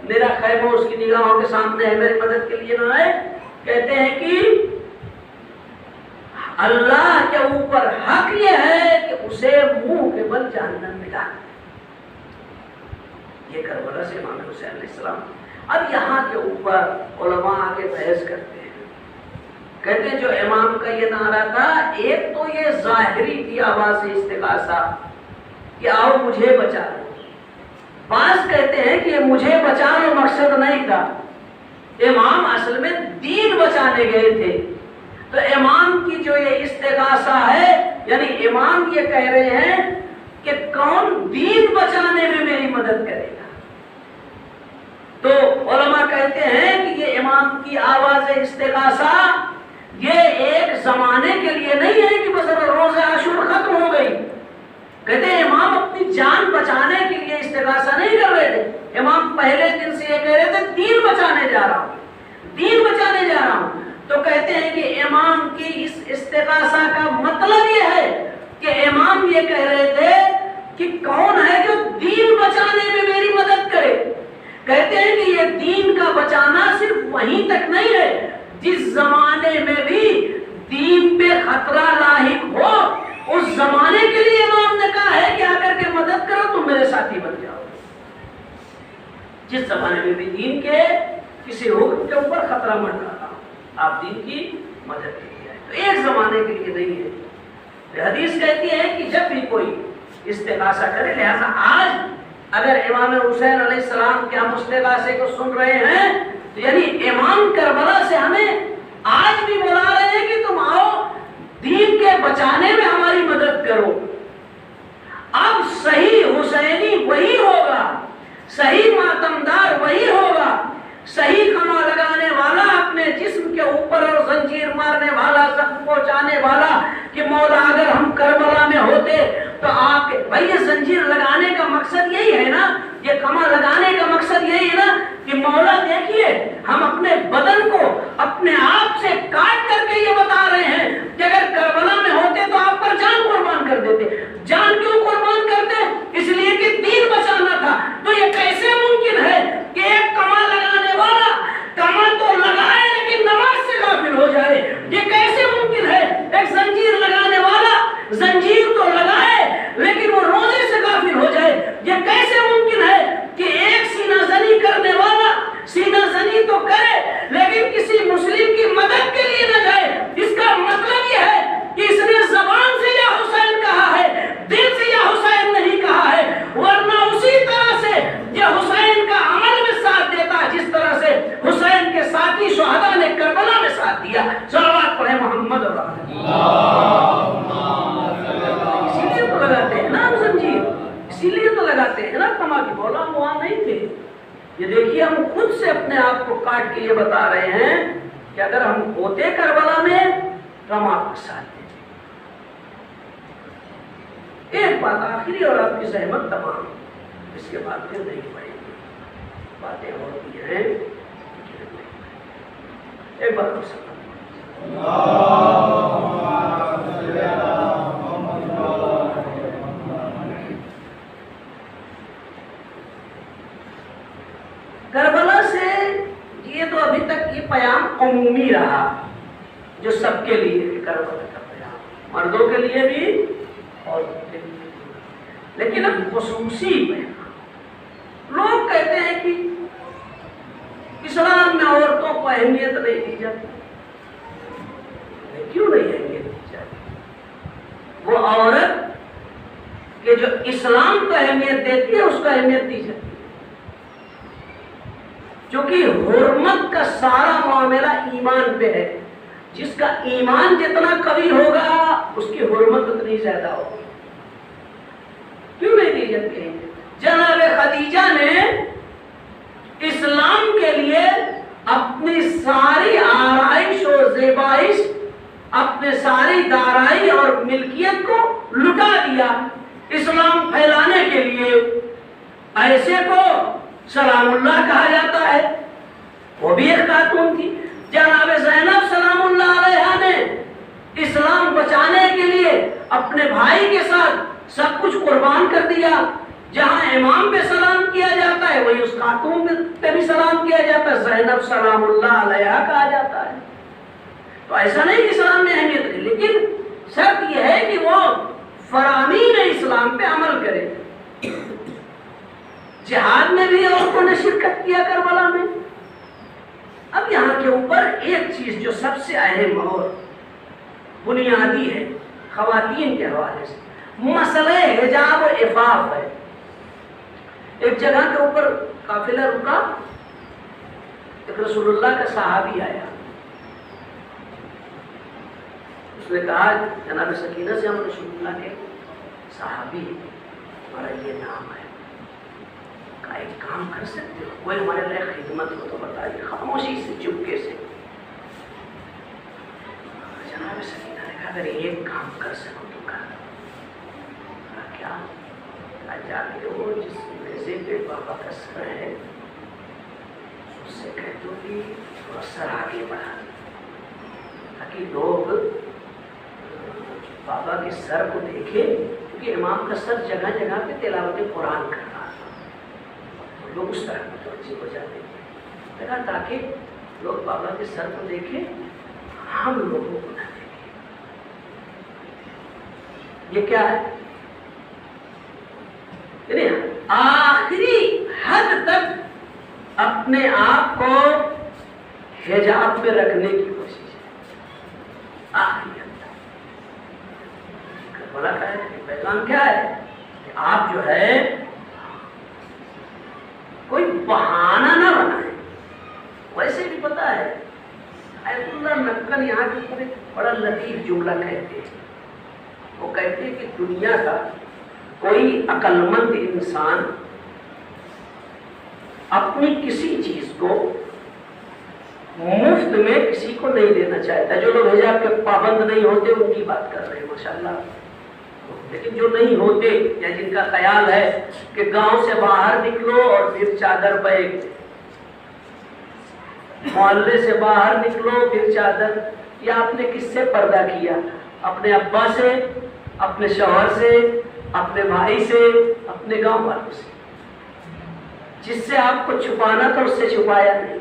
میرا خیمہ اس کی نگاہوں کے سامنے ہے میری مدد کے لیے نہ آئے, کہتے ہیں کہ اللہ کے اوپر حق یہ ہے کہ اسے منہ کے بل جہنم ملا. یہ کربلا سے امام حسین علیہ السلام. اب یہاں کے اوپر علماء آگے بحث کرتے ہیں, کہتے ہیں جو امام کا یہ نعرہ تھا, ایک تو یہ ظاہری تھی آواز استغاثہ کہ آؤ مجھے بچا لو. بعض کہتے ہیں کہ یہ مجھے بچانا مقصد نہیں تھا, امام اصل میں دین بچانے گئے تھے. تو امام کی جو یہ استغاثہ ہے, یعنی امام یہ کہہ رہے ہیں کہ کون دین بچانے میں میری مدد کرے گا. تو علماء کہتے ہیں کہ یہ امام کی آواز استغاثہ یہ ایک زمانے کے لیے نہیں ہے کہ بس روز عاشور ختم ہو گئی. کہتے ہیں امام اپنی جان بچانے کے لیے استغاثہ نہیں کر رہے تھے, امام پہلے دن سے یہ کہہ رہے تھے دین بچانے جا رہا ہوں, دین بچانے جا رہا ہوں. تو کہتے ہیں کہ امام کی اس استغاثہ کا مطلب یہ ہے کہ امام یہ کہہ رہے تھے کہ کون ہے جو دین بچانے میں میری مدد کرے. کہتے ہیں کہ یہ دین کا بچانا صرف وہیں تک نہیں ہے, جس زمانے میں بھی دین پہ خطرہ لاحق ہو اس زمانے کے لیے امام نے کہا ہے کہ آ کر کے مدد کرو, تم میرے ساتھی بن جاؤ. جس زمانے میں بھی دین کے کسی حکم کے اوپر خطرہ مٹ رہا, آپ دین کی مدد کے لیے آئے. تو ایک زمانے کے لیے نہیں ہے. حدیث کہتی ہے کہ جب بھی کوئی استغاثہ کرے, لہذا آج اگر امام حسین علیہ السلام کے ہم استغاثے کو سن رہے ہیں تو یعنی امام کربلا سے ہمیں آج بھی بلا رہے ہیں کہ تم آؤ دین کے بچانے میں ہماری مدد کرو. اب صحیح حسینی وہی ہوگا, صحیح ماتمدار وہی ہوگا, صحیح کما لگانے والا, اپنے جسم کے اوپر اور زنجیر مارنے والا, زخم پہنچانے والا, کہ مولا اگر ہم کربلا میں ہوتے تو آپ بھائی یہ زنجیر لگانے کا مقصد یہی ہے نا, یہ کما لگانے کا مقصد یہی ہے نا کہ مولا دیکھیے ہم اپنے بدن کو اپنے آپ سے کاٹ کر کے یہ بتا رہے ہیں کہ اگر کربلا میں ہوتے تو آپ پر جان قربان کر دیتے. جان کیوں قربان کرتے؟ اس لیے کہ دین بچانا تھا. تو یہ کیسے ممکن ہے کہ ایک کما لگانے والا کما تو لگائے لیکن نماز سے غافل ہو جائے؟ یہ کیسے ممکن ہے ایک زنجیر لگانے والا زنجیر تو لگائے لیکن وہ روزے سے غافل ہو جائے؟ یہ کیسے ممکن ہے کہ ایک سینہ زنی کرنے والا سینہ زنی تو کرے لیکن کسی مسلم کی مدد کے لیے نہ جائے؟ اس کا مطلب یہ ہے کہ اس نے زبان سے یا حسین کہا ہے, دل سے یا حسین نہیں کہا ہے, ورنہ اسی طرح سے یہ حسین کا عمل میں ساتھ دیتا جس طرح سے حسین کے ساتھی شہداء نے کربلا میں ساتھ دیا. صلوات پڑھیں محمد اور اسی لیے تو لگاتے ہیں نا ہم زنجیر, اسی لیے تو لگاتے ہیں نا کما کی. مولا ہم وہاں نہیں تھے. یہ دیکھیے ہم خود سے اپنے آپ کو کاٹ کے یہ بتا رہے ہیں کہ اگر ہم ہوتے کربلا میں تو ہم آپ کے ساتھ دیتے. ایک بات آخری اور آپ کی زحمت تمام, اس کے بعد پھر نہیں پڑے گی, باتیں ہوتی ہیں. ایک بات اور سمجھ کربلا سے یہ تو ابھی تک یہ پیام عمومی رہا جو سب کے لیے کربلا کا پیام مردوں کے لیے بھی عورتوں کے لیے بھی، لیکن اب خصوصی پیغام۔ لوگ کہتے ہیں کہ اسلام میں عورتوں کو اہمیت نہیں دی جاتی، کیوں نہیں اہمیت دی جاتی؟ وہ عورت کہ جو اسلام کو اہمیت دیتی ہے اس کو اہمیت دی جاتی ہے، کیونکہ حرمت کا سارا معاملہ ایمان پہ ہے۔ جس کا ایمان جتنا قوی ہوگا اس کی حرمت اتنی زیادہ ہوگی۔ کیوں نہیں دی جاتی ہے؟ جناب خدیجہ نے اسلام کے لیے اپنی ساری آرائش و زیبائش، اپنے ساری دارائی اور ملکیت کو لٹا دیا اسلام پھیلانے کے لیے۔ ایسے کو سلام اللہ کہا جاتا ہے، وہ بھی ایک خاتون تھی۔ جناب زینب سلام اللہ علیہا نے اسلام بچانے کے لیے اپنے بھائی کے ساتھ سب کچھ قربان کر دیا۔ جہاں امام پہ سلام کیا جاتا ہے وہی اس خاتون پہ بھی سلام کیا جاتا ہے، زینب سلام اللہ علیہا کہا جاتا ہے۔ تو ایسا نہیں کہ اسلام نے اہمیت دی، لیکن شرط یہ ہے کہ وہ فرامین اسلام پہ عمل کرے۔ جہاد میں بھی عورتوں نے شرکت کیا کربلا میں۔ اب یہاں کے اوپر ایک چیز جو سب سے اہم اور بنیادی ہے خواتین کے حوالے سے، مسئلہ حجاب و عفاف ہے۔ ایک جگہ کے اوپر قافلہ رکا، ایک رسول اللہ کا صحابی آیا، اس نے کہا جناب سکینہ سے ہم رسول اللہ کے صحابی ہیں، ہمارا یہ نام ہے، کہا ایک کام کر سکتے ہو، کوئی ہمارے لئے خدمت ہو تو بتائیے، خاموشی سے چپکے سے۔ جناب سکینہ نے کہا اگر ایک کام کر سکو تو کر۔ کیا؟ جا کے وہ جس میزے پہ بابا کا سر ہے اس سے کہہ دو کہ تھوڑا سر آگے بڑھا، تاکہ لوگ بابا کے سر کو دیکھے، کیونکہ امام کا سر جگہ جگہ پہ تلاوت قرآن کر رہا تھا، لوگ اس طرح متوجہ ہو جاتے ہیں، تاکہ لوگ بابا کے سر کو دیکھیں، ہم لوگوں کو نہ دیکھیں۔ یہ کیا ہے؟ یعنی آخری حد تک اپنے آپ کو حجاب میں رکھنے کی کوشش ہے، آخری حد تک۔ کربلا کا پیغام کیا ہے کہ آپ جو ہے کوئی بہانہ نہ بنائیں۔ ویسے بھی پتا ہے آیت اللہ نقل یہاں کے اوپر ایک بڑا لطیف جملہ کہتے ہیں، وہ کہتے ہیں کہ دنیا کا کوئی عقل مند انسان اپنی کسی چیز کو مفت میں کسی کو نہیں دینا چاہتا۔ جو لوگ حجاب کے پابند نہیں ہوتے ان کی بات کر رہے ہیں ماشاءاللہ، لیکن جو نہیں ہوتے یا جن کا خیال ہے کہ گاؤں سے باہر نکلو اور پھر چادر بیگ، محلے سے باہر نکلو پھر چادر، یا آپ نے کس سے پردہ کیا؟ اپنے ابا سے، اپنے شوہر سے، اپنے بھائی سے، اپنے گاؤں والوں سے۔ جس سے آپ کو چھپانا تھا اس سے چھپایا نہیں۔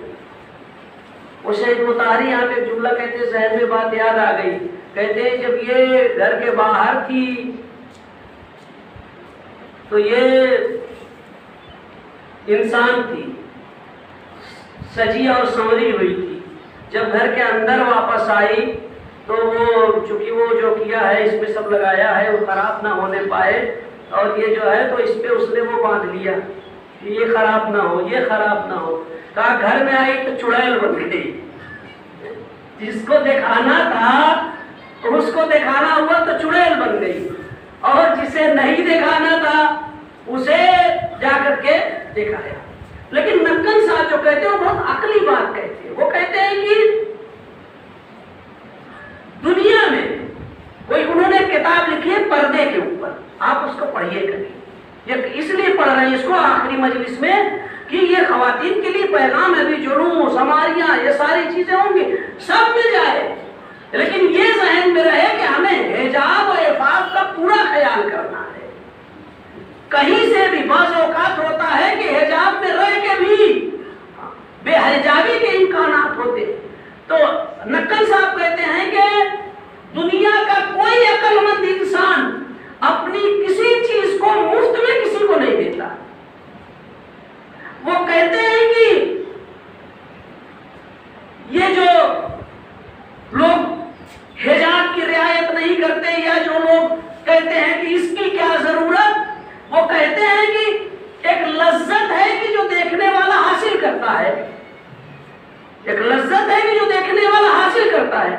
وہ شہید مطہری یہاں پہ جملہ کہتے ہیں، ذہن میں بات یاد آ گئی، کہتے ہیں جب یہ گھر کے باہر تھی تو یہ انسان تھی، سجی اور سنوری ہوئی تھی، جب گھر کے اندر واپس آئی تو وہ چونکہ وہ جو کیا ہے اس میں سب لگایا ہے وہ خراب نہ ہونے پائے، اور یہ جو ہے تو اس پہ اس نے وہ باندھ لیا کہ یہ خراب نہ ہو، یہ خراب نہ ہو۔ کہا گھر میں آئی تو چڑیل بن گئی، جس کو دکھانا تھا اس کو دکھانا ہوا تو چڑیل بن گئی، اور جسے نہیں دکھانا تھا اسے جا کر کے دکھایا۔ لیکن نقل صاحب جو کہتے ہیں وہ بہت عقلی بات کہتے ہیں، وہ کہتے ہیں کہ دنیا میں کوئی انہوں نے کتاب لکھی ہے پردے کے اوپر، آپ اس کو پڑھیے کبھی، یہ اس لیے پڑھ رہے ہیں اس کو آخری مجلس میں کہ یہ خواتین کے لیے پیغام ہے، بھی جلوس ہماریاں یہ ساری چیزیں ہوں گی سب مل جائے، لیکن یہ ذہن میں رہے کہ ہمیں حجاب و عفاف کا پورا خیال کرنا ہے۔ کہیں سے بھی بعض اوقات ہوتا ہے کہ حجاب میں رہ کے بھی بے حجابی کے امکانات ہوتے ہیں، تو نقل صاحب کہتے ہیں کہ دنیا کا کوئی عقل لذت ہے کہ جو دیکھنے والا حاصل کرتا ہے،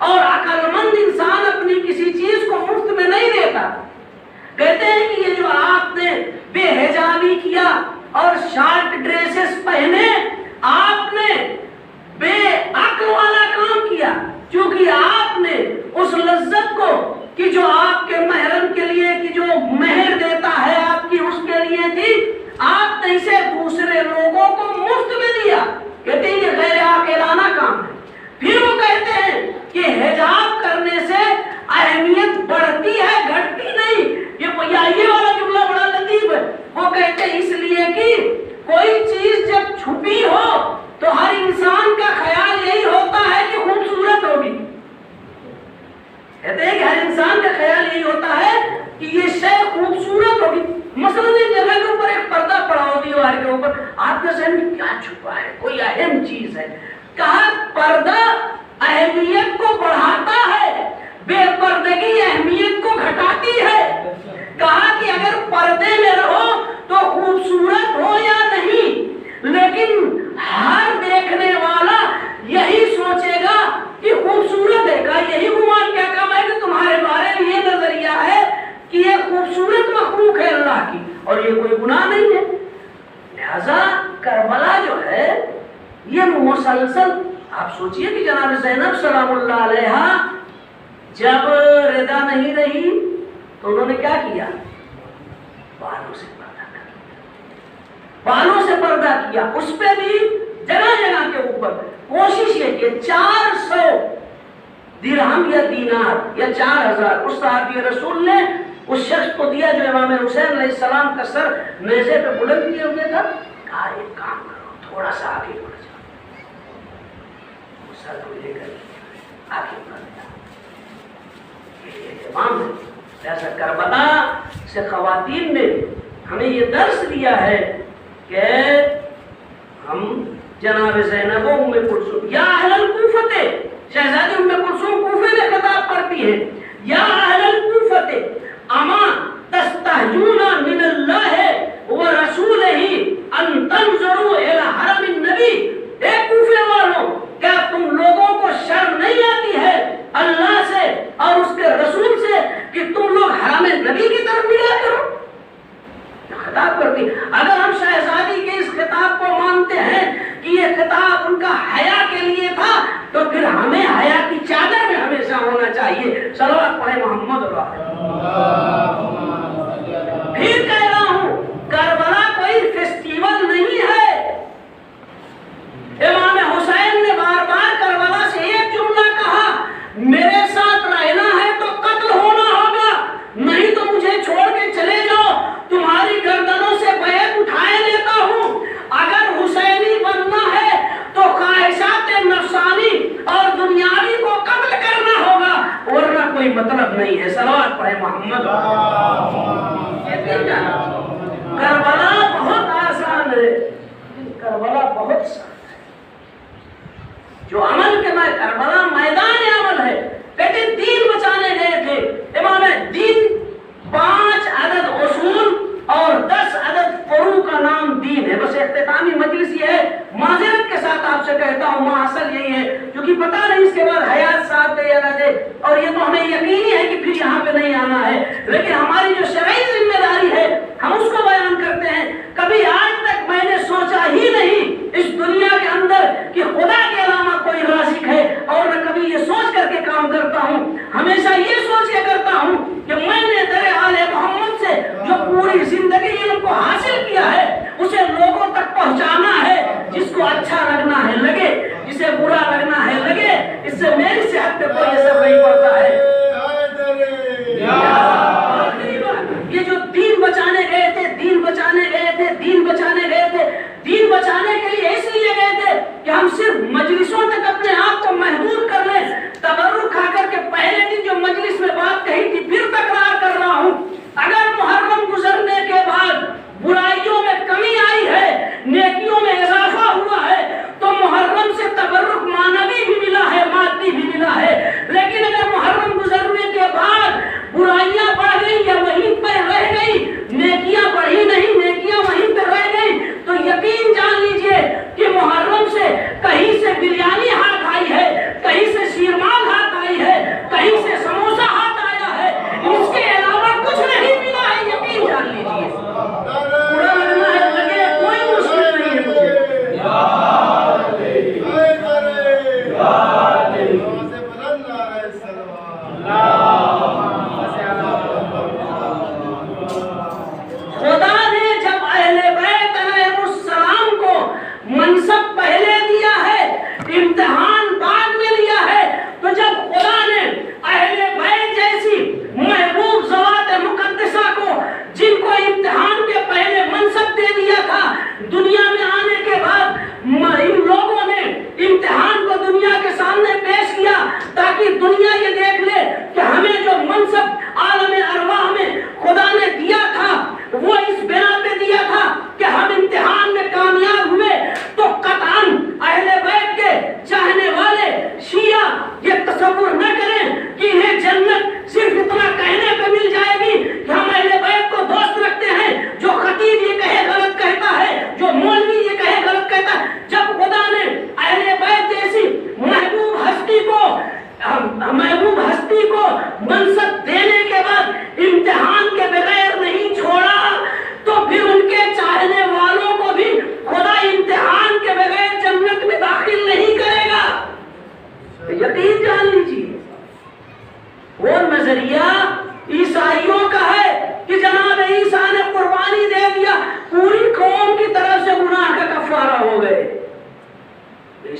اور عقل مند انسان اپنی کسی چیز کو مفت میں نہیں دیتا۔ کہتے ہیں کہ یہ جو آپ نے بے حجابی کیا اور شارٹ ڈریسز پہنے، آپ نے بے عقل والا کام کیا، کیونکہ آپ نے اس لذت کو کہ جو آپ کے محرم کے لیے کہ جو مہر دیتا ہے آپ کی، اس کے لیے تھی، آپ نے اسے دوسرے لوگوں کو مفت میں دیا۔ کہتے ہیں یہ غیر عاقلانہ کام ہے۔ پھر وہ کہتے ہیں کہ حجاب کرنے سے اہمیت بڑھتی ہے، گھٹتی نہیں۔ یہ والا جملہ بڑا لطیف ہے۔ وہ کہتے ہیں اس لیے کہ کوئی چیز جب چھپی ہو تو ہر انسان کا خیال یہی ہوتا ہے کہ خوبصورت ہوگی۔ کہتے ہیں کہ ہر انسان کا خیال یہی ہوتا ہے کہ یہ شے خوبصورت ہوگی۔ مثلاً ایک جگہ کے اوپر ایک پردہ پڑا ہو دیوار کے اوپر، آپ کے ذہن میں کیا چھپا ہے؟ کوئی اہم چیز ہے۔ کہا پردہ اہمیت کو بڑھاتا ہے، بے پردگی اہمیت کو گھٹاتی ہے۔ کہا کہ اگر پردے میں رہو تو خوبصورت ہو یا نہیں، لیکن ہر دیکھنے والا یہی سوچے گا کہ خوبصورت ہے۔ کہا یہی گمان کیا کام ہے کہ تمہارے بارے میں یہ نظریہ ہے کہ یہ خوبصورت مخلوق ہے اللہ کی، اور یہ کوئی گناہ نہیں ہے۔ لہذا کربلا جو ہے یہ مسلسل، آپ سوچئے کہ جناب زینب سلام اللہ علیہا جب رضا نہیں رہی تو انہوں نے کیا کیا؟ بالوں سے پردہ کیا، بالوں سے پردہ کیا۔ اس پہ بھی جگہ جگہ کے اوپر کوشش یہ کہ 400 درہم یا دینار یا 4000 اس صحابی رسول نے اس شخص کو دیا جو امام حسین علیہ السلام کا سر نیزے پہ بلند کیے ہوئے تھا۔ کہا ایک کام کرو، تھوڑا سا آگے بڑھ جاؤ، اس سر کو لے کر آگے بڑھ جاؤ۔ یہ اہتمام ہے۔ ایسا کربلا سے خواتین نے ہمیں یہ درس دیا ہے کہ ہم جناب زینب و ام کلثوم، یا اہل الکوفۃ، شہزادی ام کلثوم کوفے میں خطاب کرتی ہیں، یا اہل الکوفۃ اما تستحجون من اللہ ورسولہ ان تنظروا الی حرم النبی۔ اے کوفے والوں، کیا تم لوگوں کو شرم نہیں آتی ہے اللہ سے اور اس کے رسول سے کہ تم لوگ حرم نبی کی طرف ملا کرو؟ خطاب کرتی۔ اگر ہم شہزادی کے اس خطاب کو مانتے ہیں کہ یہ خطاب ان کا حیا کے لیے تھا، تو پھر ہمیں حیا کی چادر میں ہمیشہ ہونا چاہیے۔ صلوات پڑھے محمد اللہ۔ پھر کہہ رہا ہوں، کربلا کوئی فیسٹیول نہیں ہے۔ امام حسین نے بار بار کربلا سے ایک جملہ کہا، میرے ساتھ رہنا ہے تو قتل ہونا ہوگا، نہیں تو مجھے چھوڑ کے چلے جاؤ، تمہاری گردنوں سے بیعت اٹھائے لیتا ہوں۔ اگر حسینی بننا ہے تو خواہشات نفسانی اور دنیاوی کو قتل کرنا ہوگا، ورنہ کوئی مطلب نہیں ہے۔ صلوات پڑھے محمد۔ کربلا بہت آسان ہے، کربلا بہت سخت ہے۔ جو عمل کے میں کربلا میدان عمل ہے۔ کہتے دین بچانے گئے تھے امام دین، 5 عدد اصول اور 10 عدد فروع کا نام دین ہے۔ بس اختتامی مجلس یہ ہے، معذرت کے ساتھ آپ سے کہتا ہوں، اصل یہی ہے، کیونکہ پتہ نہیں اس کے بعد حیات ساتھ دے یا نہ دے، اور یہ تو ہمیں یقینی ہے کہ پھر یہاں پہ نہیں آنا ہے، لیکن ہماری جو شرعی ذمہ داری ہے ہم اس کو بیان کرتے ہیں۔ کبھی آج تک میں نے سوچا ہی نہیں اس دنیا کے اندر کہ خدا کے علاوہ کوئی رازق ہے، اور نہ کبھی یہ سوچ کر کے کام کرتا ہوں، ہمیشہ یہ سوچ کے کرتا ہوں کہ میں نے در آل محمد سے جو پوری زندگی علم کو حاصل کیا ہے اسے لوگوں تک پہنچانا ہے۔ جس کو اچھا لگنا ہے لگے، جسے برا لگنا ہے لگے، اس سے میری صحت پہ کوئی اثر نہیں پڑتا ہے۔ یہ جو دین بچانے گئے تھے، دین بچانے گئے تھے، دین بچانے گئے تھے، دین بچانے کے لیے اس لیے گئے تھے کہ ہم صرف مجلسوں تک اپنے آپ کو محدود کر لیں۔ تبرک کھا کر کے پہلے دن جو مجلس میں بات کہی تھی پھر تکرار کر رہا ہوں، اگر محرم گزرنے کے بعد برائیوں میں کمی آئی ہے، نیکیوں میں اضافہ ہوا ہے، تو محرم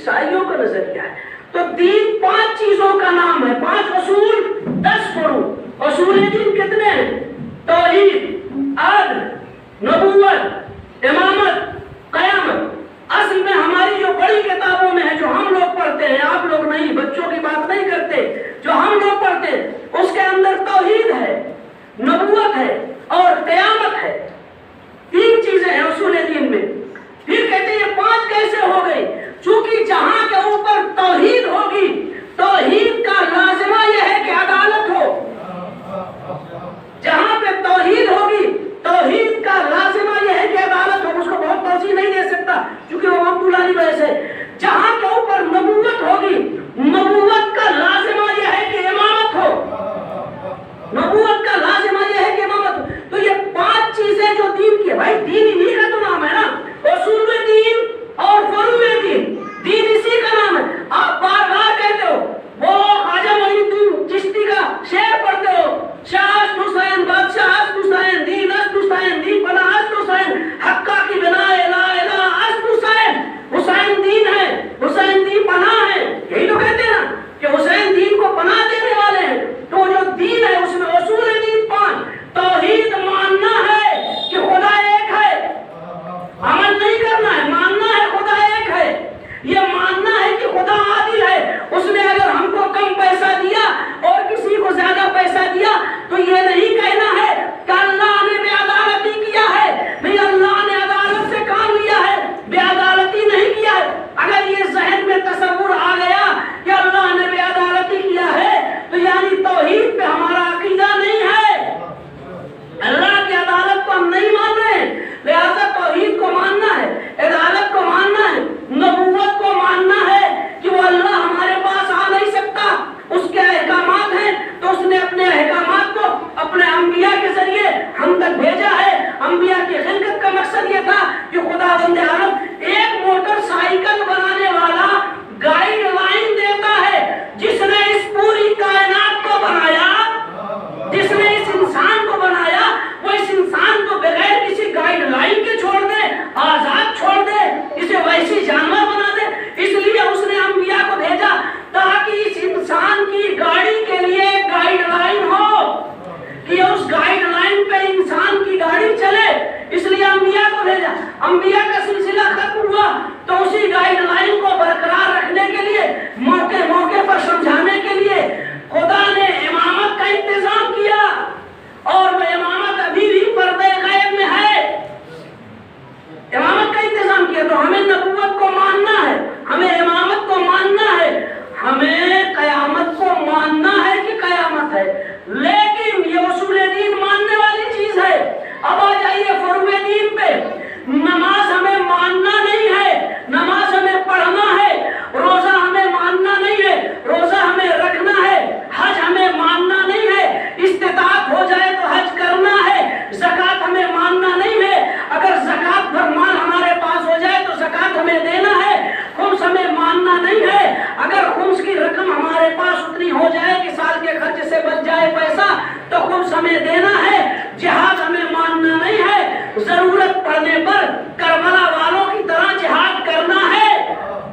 عیسائیوں کا نظریہ ہے. تو دین 5 چیزوں کا نام ہے، 5 اصول 10 فروع. اصول دین کتنے ہیں؟ توحید، عدل، نبوت، امامت، قیامت. اصل میں ہماری جو بڑی کتابوں میں ہے، جو ہم لوگ پڑھتے ہیں، آپ لوگ نہیں، بچوں کی بات نہیں کرتے، جو ہم لوگ پڑھتے ہیں اس کے اندر توحید ہے، نبوت ہے اور قیامت ہے. 3 چیزیں ہیں اصول دین میں. پھر کہتے ہیں یہ 5 کیسے ہو گئی؟ چونکہ جہاں کے اوپر توحید ہوگی، توحید کا لازمہ یہ ہے کہ عدالت ہو. جہاں پہ توحید ہوگی، توحید کا لازمہ یہ ہے کہ عدالت ہو. اس کو بہت توضیح نہیں دے سکتا کیونکہ وہ عبداللہ بحث ہے. جہاں کے اوپر نبوت ہوگی، نبوت کا لازمہ یہ ہے کہ امامت ہو. نبوت کا لازمہ یہ ہے کہ امامت ہو. تو یہ 5 چیزیں جو دین کی ہے، بھائی دین انہی کا تو نام ہے نا، اصول دین اور فروع دین. دین اسی کا نام ہے. آپ بار بار کہتے ہو، وہ خواجہ معین الدین چشتی کا شعر پڑھتے ہو، شاہ است حسین، بادشاہ است حسین، دین است حسین، دین پناہ است حسین، حقہ کی بنا لا الہ است حسین. حسین دین ہے، حسین دین پناہ ہے. یہی تو کہتے ہیں نا کہ حسین دین کو پناہ دینے والے ہیں. تو جو دین ہے اس میں اصول دین 5. توحید ماننا ہے کہ خدا ایک ہے، عمل نہیں کرنا ہے، ماننا ہے خدا ایک ہے. یہ ماننا ہے کہ خدا عادل ہے. اس نے اگر ہم کو کم پیسہ دیا اور کسی کو زیادہ پیسہ دیا تو یہ نہیں کہنا ہے کہ اللہ نے بے عدالتی کیا ہے. نہیں، اللہ نے عدالت سے کام لیا ہے، بے عدالتی نہیں کیا ہے. اگر یہ ذہن میں تصور آ گیا کہ اللہ نے بے عدالتی کیا ہے تو یعنی توحید پہ ہمارا عقیدہ نہیں ہے، اللہ کی عدالت کو ہم نہیں مان رہے ہیں. لہذا توحید کو ماننا ہے، عدالت کو ماننا ہے، نبوت کو ماننا ہے کہ وہ اللہ ہمارے پاس آ نہیں سکتا، اس کے احکامات ہیں تو اس نے اپنے احکامات کو اپنے انبیاء کے ذریعے ہم تک بھیجا ہے. انبیاء کی خلقت کا مقصد یہ تھا کہ خدا بند عالم ایک موٹر سائیکل بنانے والا گائیڈ لائن دیتا ہے. جس نے اس پوری کائنات کو بنایا، جس نے اس انسان کو بنایا، وہ اس انسان کو بغیر کسی گائیڈ لائن کے چھوڑ دے، آزاد چھوڑ دے، اسے ویسی جانور بنا دے. اس لیے اس نے انبیاء کو بھیجا تاکہ اس انسان کی گاڑی کے لیے گائیڈ لائن ہو، کہ اس گائیڈ لائن پہ انسان کی گاڑی چلے. اس لیے انبیاء کو بھیجا. انبیاء کا سلسلہ ختم ہوا تو اسی گائیڈ لائن کو برقرار رکھنے کے لیے، موقع موقع پر سمجھانے کے لیے خدا نے امامت کا انتظام کیا. اور وہ امامت ابھی بھی پردے غیب میں ہے. امامت کا انتظام کیا. تو ہمیں نبوت کو ماننا ہے، ہمیں امامت کو ماننا ہے، ہمیں قیامت کو ماننا ہے کہ قیامت ہے. لیکن یہ اصول دین ماننے والی چیز ہے. اب آ جائیے فروع دین پہ. نماز ہمیں ماننا نہیں ہے، نماز ہمیں پڑھنا ہے. روزہ ہمیں ماننا نہیں ہے، روزہ ہمیں رکھنا ہے. حج ہمیں ماننا نہیں ہے، استطاعت ہو جائے تو حج کرنا ہے. زکوٰۃ ہمیں ماننا نہیں ہے، اگر زکوٰۃ پر مال ہمارے پاس ہو جائے تو زکوٰۃ ہمیں دینا ہے. خمس ہمیں ماننا نہیں ہے، اگر خمس کی رقم ہمارے پاس اتنی ہو جائے کہ سال کے خرچ سے بچ جائے پیسہ تو خمس ہمیں دینا ہے. جہاد ہمیں ماننا نہیں ہے، ضرورت پڑنے پر کربلا والوں کی طرح جہاد کرنا ہے.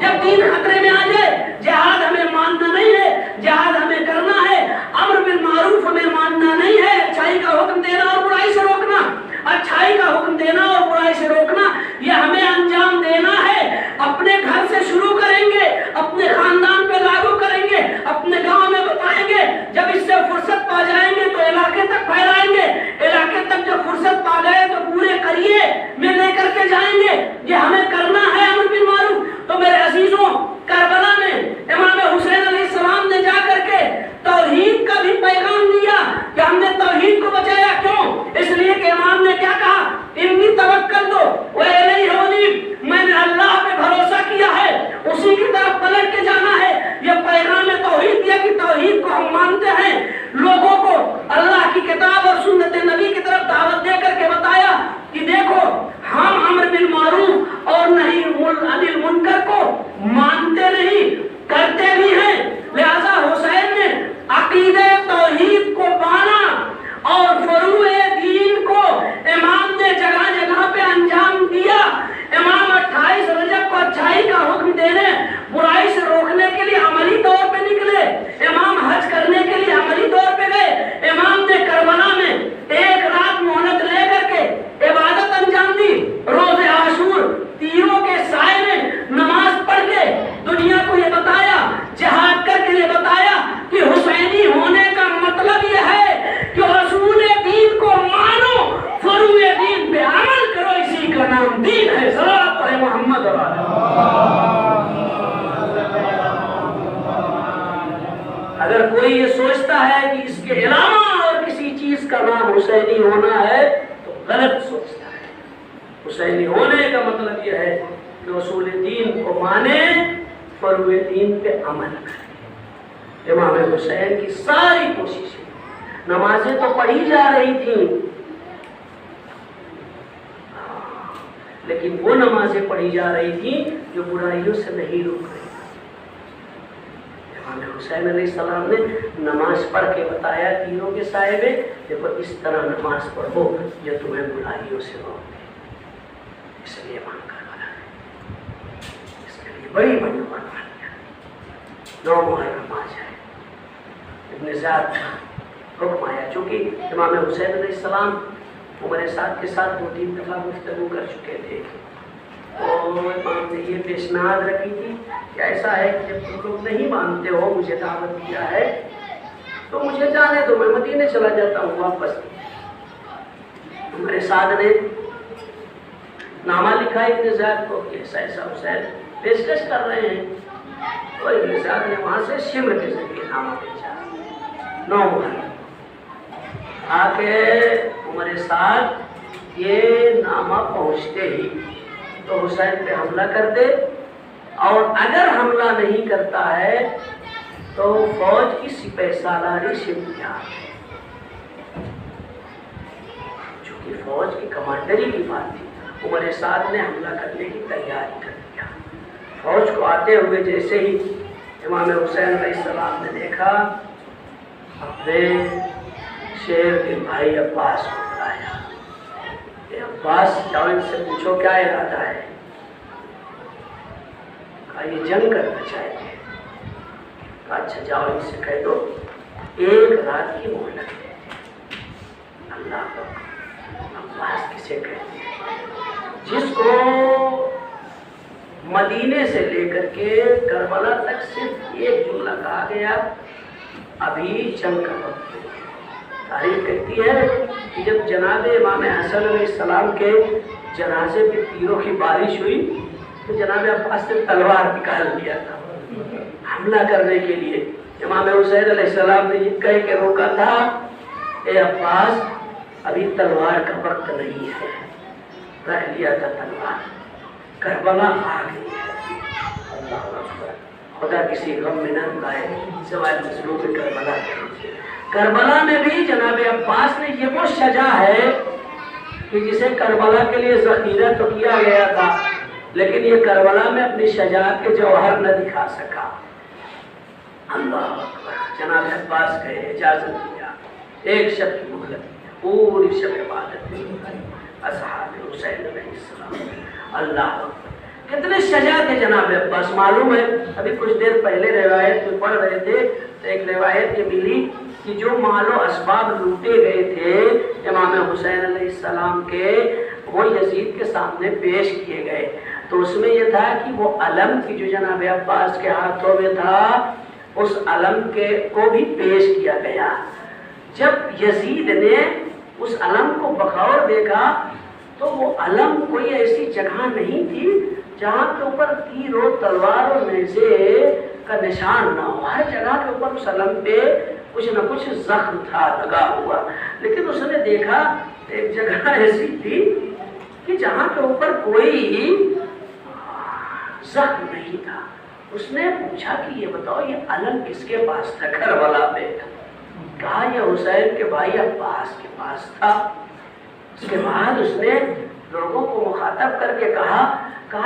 جب دین خطرے میں آ جائے، جہاد ہمیں ماننا نہیں ہے، جہاد ہمیں کرنا ہے. امر بالمعروف ہمیں ماننا نہیں ہے، اچھائی کا حکم دینا اور برائی سے روکنا. اچھائی کا حکم دینا اور برائی سے روکنا یہ ہمیں انجام دینا ہے. اپنے گھر سے شروع کریں گے، اپنے خاندان پہ لاگو کریں گے، اپنے گاؤں میں بتائیں گے. جب اس سے فرصت پا جائیں گے تو علاقے تک پھیلائیں گے. علاقے تک جب فرصت پا گئے تو پورے قریے میں لے کر کے جائیں گے. یہ ہمیں کرنا ہے امر بالمعروف. تو میرے عزیزوں، کربلا میں امام حسین علیہ السلام نے جا کر کے توحید کا بھی پیغام دیا کہ ہم نے توحید کو بچایا. کیوں؟ اس لیے کہ امام نے کیا کہا؟ انی توکلت والیہ انیب، میں نے اللہ پہ بھروسہ کیا ہے، اسی کی طرف پلٹ کے جانا ہے. یہ پیغام توحید دیا کہ توحید کو ہم مانتے ہیں. لوگوں کو اللہ کی کتاب اور سنت نبی کی طرف دعوت دے کر کے بتایا کہ دیکھو ہم امر بالمعروف حسینی ہونا ہے تو غلط سوچتا ہے۔ حسینی ہونے کا مطلب یہ ہے کہ اصول دین کو مانے، فروع دین پہ عمل کرے۔ امام حسین کی ساری کوششیں، نمازیں تو پڑھی جا رہی تھیں، لیکن وہ نمازیں پڑھی جا رہی تھیں جو برائیوں سے نہیں روک رہی۔ امام حسین علیہ السلام نے نماز پڑھ کے بتایا تینوں کے سائے میں، دیکھو اس طرح نماز پڑھو جو تمہیں برائیوں سے روک دے۔ اس لیے مان کر بنا ہے، اس کے لیے بڑی بڑی قربانیاں۔ 9 محرم آ جائے، ابن زیاد کا حکم آیا، چونکہ امام حسین علیہ السلام عمر سعد کے ساتھ 2-3 دفعہ گفتگو کر چکے تھے، اور امام نے یہ پیشنہاد رکھی تھی کہ ایسا ہے کہ جب تم لوگ نہیں مانتے ہو، مجھے دعوت دیا ہے تو مجھے جانے دو، میں مدینے چلا جاتا ہوں واپس۔ عمر سعد نے نامہ لکھا ابن زیاد کو کہ ایسا ایسا حسین پیشکش کر رہے ہیں، تو ابن زیاد نے وہاں سے شمر کے ذریعے نامہ بھیجا۔ 9 محرم آ کے عمر سعد یہ نامہ پہنچتے ہی تو حسین پہ حملہ کر دے، اور اگر حملہ نہیں کرتا ہے تو فوج کی سپہ سالاری شمار، چونکہ فوج کی کمانڈری کی بات تھی، عمر سعد نے حملہ کرنے کی تیاری کر دیا۔ فوج کو آتے ہوئے جیسے ہی امام حسین علیہ السلام نے دیکھا، اپنے شیر کے بھائی عباس کو بلایا، کہ عباس جاؤ ان سے پوچھو کیا ارادہ ہے۔ کہا یہ جنگ کرنا چاہتے ہیں۔ کہا اچھا جاؤ ان سے کہہ دو 1 رات کی مہلت دے دیں۔ اللہ کو عباس کسے کہتے ہیں؟ جس کو مدینے سے لے کر کے کربلا تک صرف ایک جملہ کہا گیا، ابھی جنگ کا وقت ہے۔ تاریخ کہتی ہے کہ جب جناب امام حسن علیہ السلام کے جنازے پہ تیروں کی بارش ہوئی تو جناب عباس نے تلوار نکال لیا تھا حملہ کرنے کے لیے۔ امام حسین علیہ السلام نے یہ کہہ کے روکا تھا، اے عباس ابھی تلوار کا وقت نہیں ہے، رکھ لیا تھا تلوار، کربلا آ گئی ہے۔ اللہ اکبر، خدا کسی غم میں نہ رکائے سوائے مظلوم کربلا کے۔ کربلا میں بھی جناب عباس نے یہ وہ شجاع ہے کہ جسے کربلا کے لیے ذخیرہ تو کیا گیا تھا، لیکن یہ کربلا میں اپنی شجاعت کے جوہر نہ دکھا سکا۔ اللہ اکبر، جناب عباس کہے اجازت دیا، 1 شب کی مہلت دیا، پوری شب عبادت دی اصحاب حسین علیہ السلام۔ اللہ اکبر، کتنے شجاع تھے جناب عباس۔ معلوم ہے ابھی کچھ دیر پہلے روایت میں پڑھ رہے تھے تو ایک روایت یہ ملی کہ جو مال و اسباب لوٹے گئے تھے امام حسین علیہ السلام کے، وہ یزید کے سامنے پیش کیے گئے، تو اس میں یہ تھا کہ وہ علم کی جو جناب عباس کے ہاتھوں میں تھا، اس علم کے کو بھی پیش کیا گیا۔ جب یزید نے اس علم کو بغور دیکھا تو وہ علم کوئی ایسی جگہ نہیں تھی جہاں کے اوپر تیر و تلوار اور نیزے کا نشان نہ ہو، ہر جگہ کے اوپر اس علم پہ کچھ نہ کچھ زخم تھا لگا ہوا، لیکن اس نے دیکھا ایک جگہ ایسی تھی کہ جہاں کے اوپر کوئی زخم نہیں تھا۔ اس نے پوچھا کہ یہ بتاؤ یہ علم کس کے پاس تھا کربلا پہ؟ کہا یہ حسین کے بھائی عباس کے پاس تھا۔ اس کے بعد اس نے لوگوں کو مخاطب کر کے کہا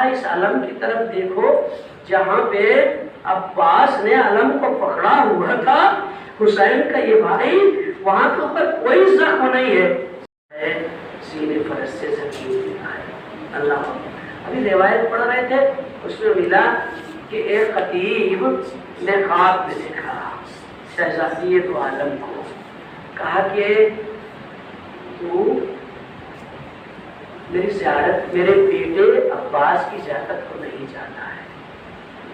اس علم کی طرف دیکھو جہاں پہ عباس نے علم کو پکڑا ہوا تھا، حسین کا یہ بھائی، وہاں کے اوپر کوئی زخم نہیں ہے، سینے فرس سے زخمی ہوئی ہے۔ اللہ، ابھی روایت پڑھ رہے تھے، اس میں ملا کہ ایک خطیب نے خواب میں دیکھا شہزادی دو عالم کو، کہا کہ تو میری زیارت، میرے بیٹے عباس کی زیارت کو نہیں جاتا ہے؟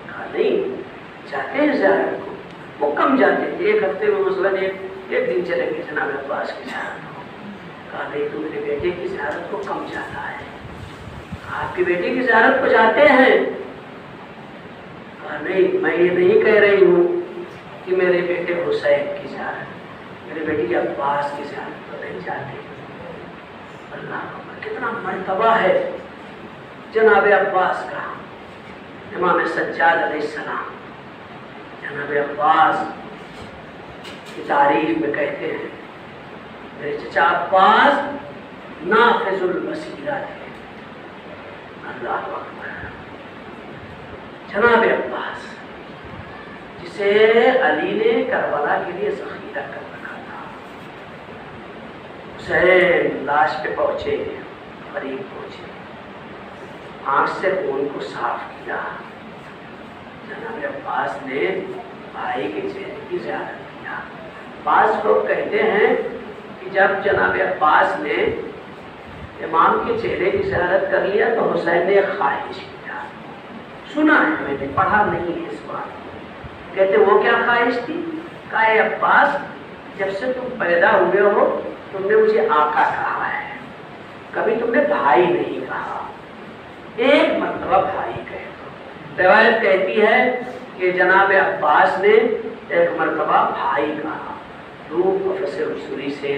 کہا نہیں جاتے ہیں زیارت کو، وہ کم جاتے تھے، 1 ہفتے میں مثلاً ایک دن چلیں گے جناب عباس کی زیارت کو۔ کہا نہیں تو میرے بیٹے کی زیارت کو کم جاتا ہے۔ آپ کے بیٹے کی زیارت کو جاتے ہیں؟ کہا نہیں میں یہ نہیں کہہ رہی ہوں کہ میرے بیٹے حسین کی زیارت، میرے بیٹی عباس کی زیارت پر نہیں جاتے. اللہ اکبر, کتنا مرتبہ ہے جناب عباس کا. امام سجاد علیہ السلام جناب عباس کی تعریف میں کہتے ہیں میرے چچا عباس نافذ البصیرہ تھے. اللہ اکبر. جناب عباس جسے علی نے کربلا کے لیے ذخیرہ کر رکھا تھا, حسین لاش پہ پہنچے, قریب پہنچے, آنکھ سے خون کو صاف کیا. جناب عباس نے بھائی کے چہرے کی زیارت کیا. بعض لوگ کہتے ہیں کہ جب جناب عباس نے امام کے چہرے کی زیارت کر لیا تو حسین نے ایک خواہش کیا. سنا ہے میں نے, پڑھا نہیں ہے اس بات. کہتے وہ کیا خواہش تھی؟ کہا اے عباس, جب سے تم پیدا ہوئے ہو تم نے مجھے آقا کہا ہے, کبھی تم نے بھائی نہیں کہا. ایک مرتبہ بھائی کہے. روایت کہتی ہے کہ جناب عباس نے ایک مرتبہ بھائی کہا. روح قفس رسولی سے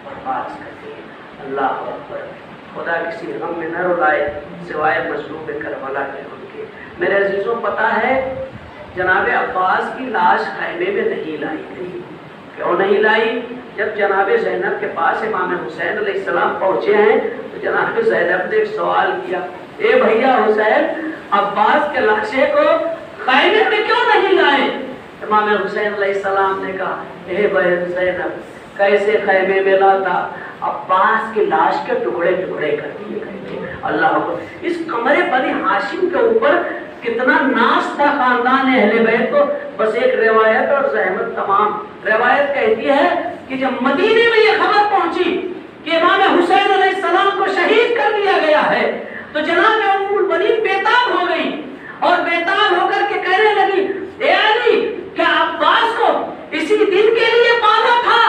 پرواز کرتے. اللہ اکبر. خدا کسی غم میں نہ رلائے سوائے مظلوم کربلا کے ان کے. میرے عزیزوں, پتہ ہے جناب عباس کی لاش خیمے میں نہیں لائی گئی. کیوں نہیں لائی؟ جب جناب زینب کے پاس امام حسین علیہ السلام پہنچے ہیں تو جناب زینب نے ایک سوال کیا, اے بھیا حسین, عباس کے لاشے کو خیمے میں کیوں نہیں لائے؟ امام حسین علیہ السلام نے کہا, اے بہن زینب, کیسے خیمے میں لاتا؟ عباس کی لاش کے ٹکڑے ٹکڑے کر دیے گئے تھے. اللہ اکبر. اس قمر بنی ہاشم کے اوپر کتنا ناز تھا خاندان اہل بیت کو. بس ایک روایت اور زحمت تمام. روایت کہتی ہے کہ جب مدینے میں یہ خبر پہنچی کہ امام حسین علیہ السلام کو شہید کر دیا گیا ہے تو جناب ام البنین بیتاب ہو گئی اور بیتاب ہو کر کے کہنے لگی, اے علی, کیا عباس کو اسی دن کے لیے پالا تھا؟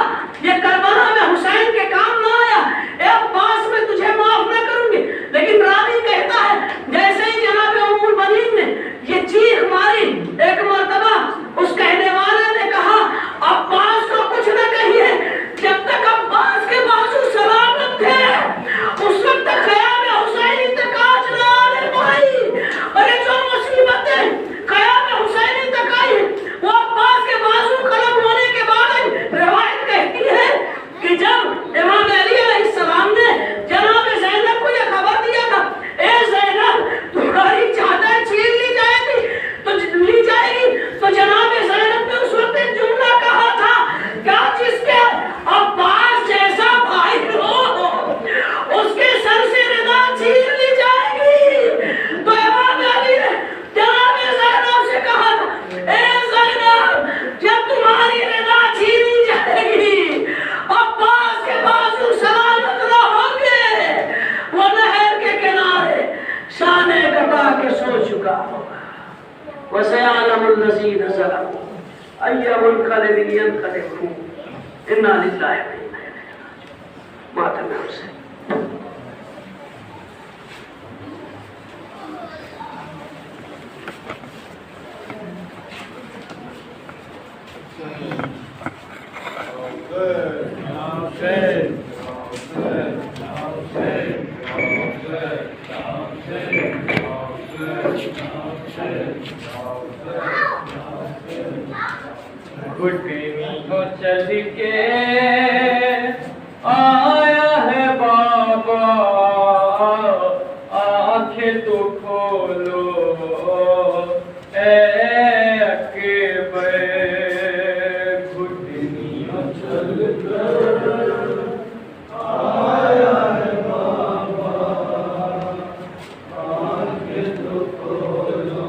یہ کربلا میں حسین کے کام نہ آیا. اے عباس, میں تجھے معاف نہ کروں گی. لیکن راوی کہتا ہے جیسے ہی جناب ام البنین نے یہ چیخ ماری, ایک مرتبہ اس کہنے والے نے کہا, عباس کو کچھ نہ کہیے, جب تک عباس کے بازو سلامت تھے اس وقت تک خیام حسینی تک آج نہ آنے پائی. ارے جو مصیبتیں خیام حسینی تک آئی وہ عباس کے بازو قلم ہونے کے بعد آئی. روایت کہتی ہے کہ جب امام علی علیہ السلام نے جناب زینب کو یہ خبر دیا تھا, اے زینب, تمہاری چادر چھین لی جائے گی تو جناب زینب نے اس وقت ایک جملہ کہا تھا, کیا جس کے عباس جیسا بھائی ہو اس کے سر سے رضا چھین لی جائے گی. تو امام علی نے جناب زینب سے کہا تھا, اے زینب, جب تمہاری رضا چھینی جائے گی عباس کے بازو سلامت نہ ہوں گے, وہ نہر کے کنارے شانے کٹا کے سو چکا ہوگا. وَسَيَعْلَمُ الَّذِينَ ظَلَمُوا أَيَّ مُنقَلِبٍ يَنقَلِبُونَ إِنَّا لِلَّهِ وَإِنَّا إِلَيْهِ رَاجِعُونَ. ماتم حسین. گھٹنی کو چل کے آیا ہے بابا, آنکھیں تو کھولو اے اکبر. گھٹنی کو چل کر آیا ہے بابا, آنکھیں تو کھولو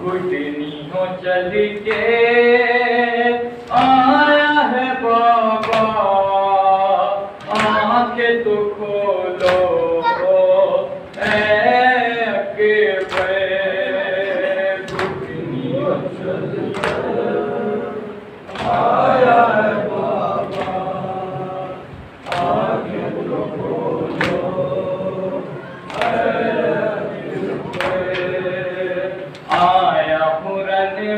گھٹنی ہو چل کے آیا ہے بابا, آنکھیں تو کھولو اے اکبر. گھٹنی ہو چل کر آیا ہے بابا, آنکھیں تو کھولو اے اکبر. آیا پرن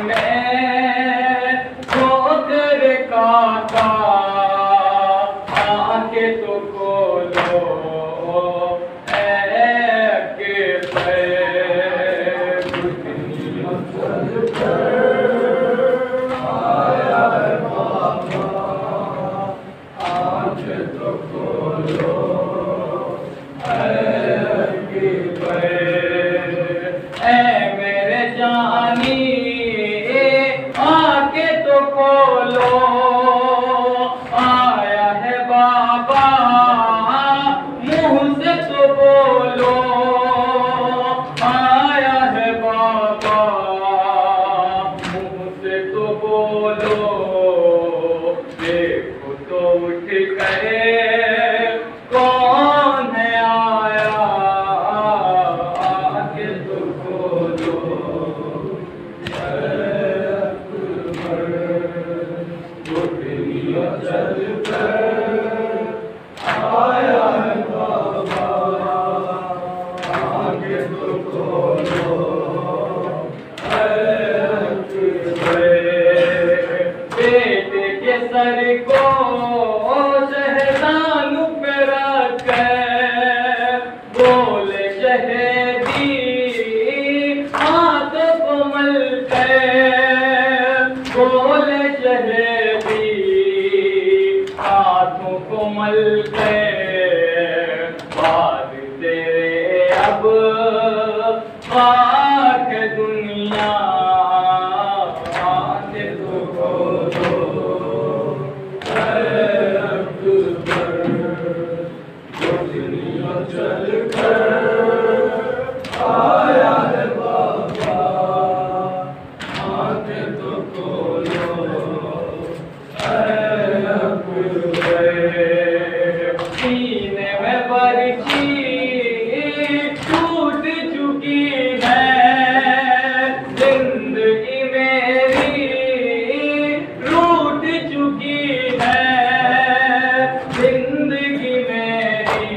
چل کر آیا ہے بابا، آنکھیں تو کھولو اے اکبر۔ سینے میں برچھی ٹوٹ چکی ہے، زندگی میری روٹ چکی ہے، زندگی میری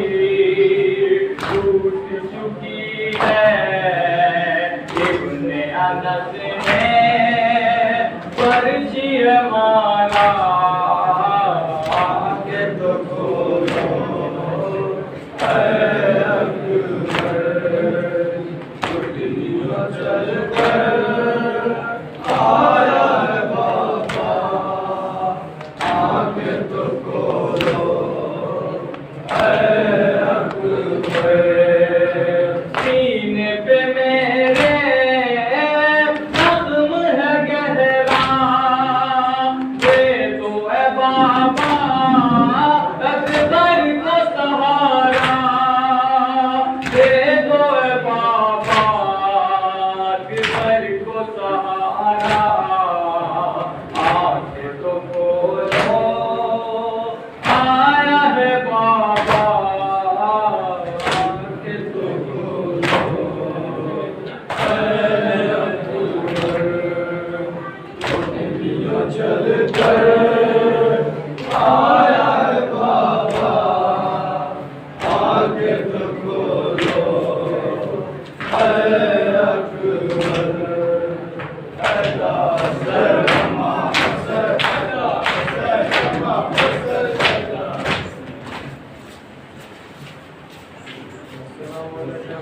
ٹوٹ چکی ہے۔ ابن انس نے برچھی مارا، آنکھیں تو کھولو اے اکبر۔ دنیا چل کر آیا ہے بابا، آنکھیں تو کھولو اے اکبر۔ سینے پہ میرے زخم ہے گہرا، دے دو اے بابا اکبر کو سہارا، دے دو اے بابا اکبر کو سہارا۔ آنکھیں تو کھولو آیا ہے بابا، آنکھیں تو کھولو اے اکبر۔ دنیا چل کر آیا ہے بابا، آنکھیں تو کھولو اے اکبر۔ السلام علیکم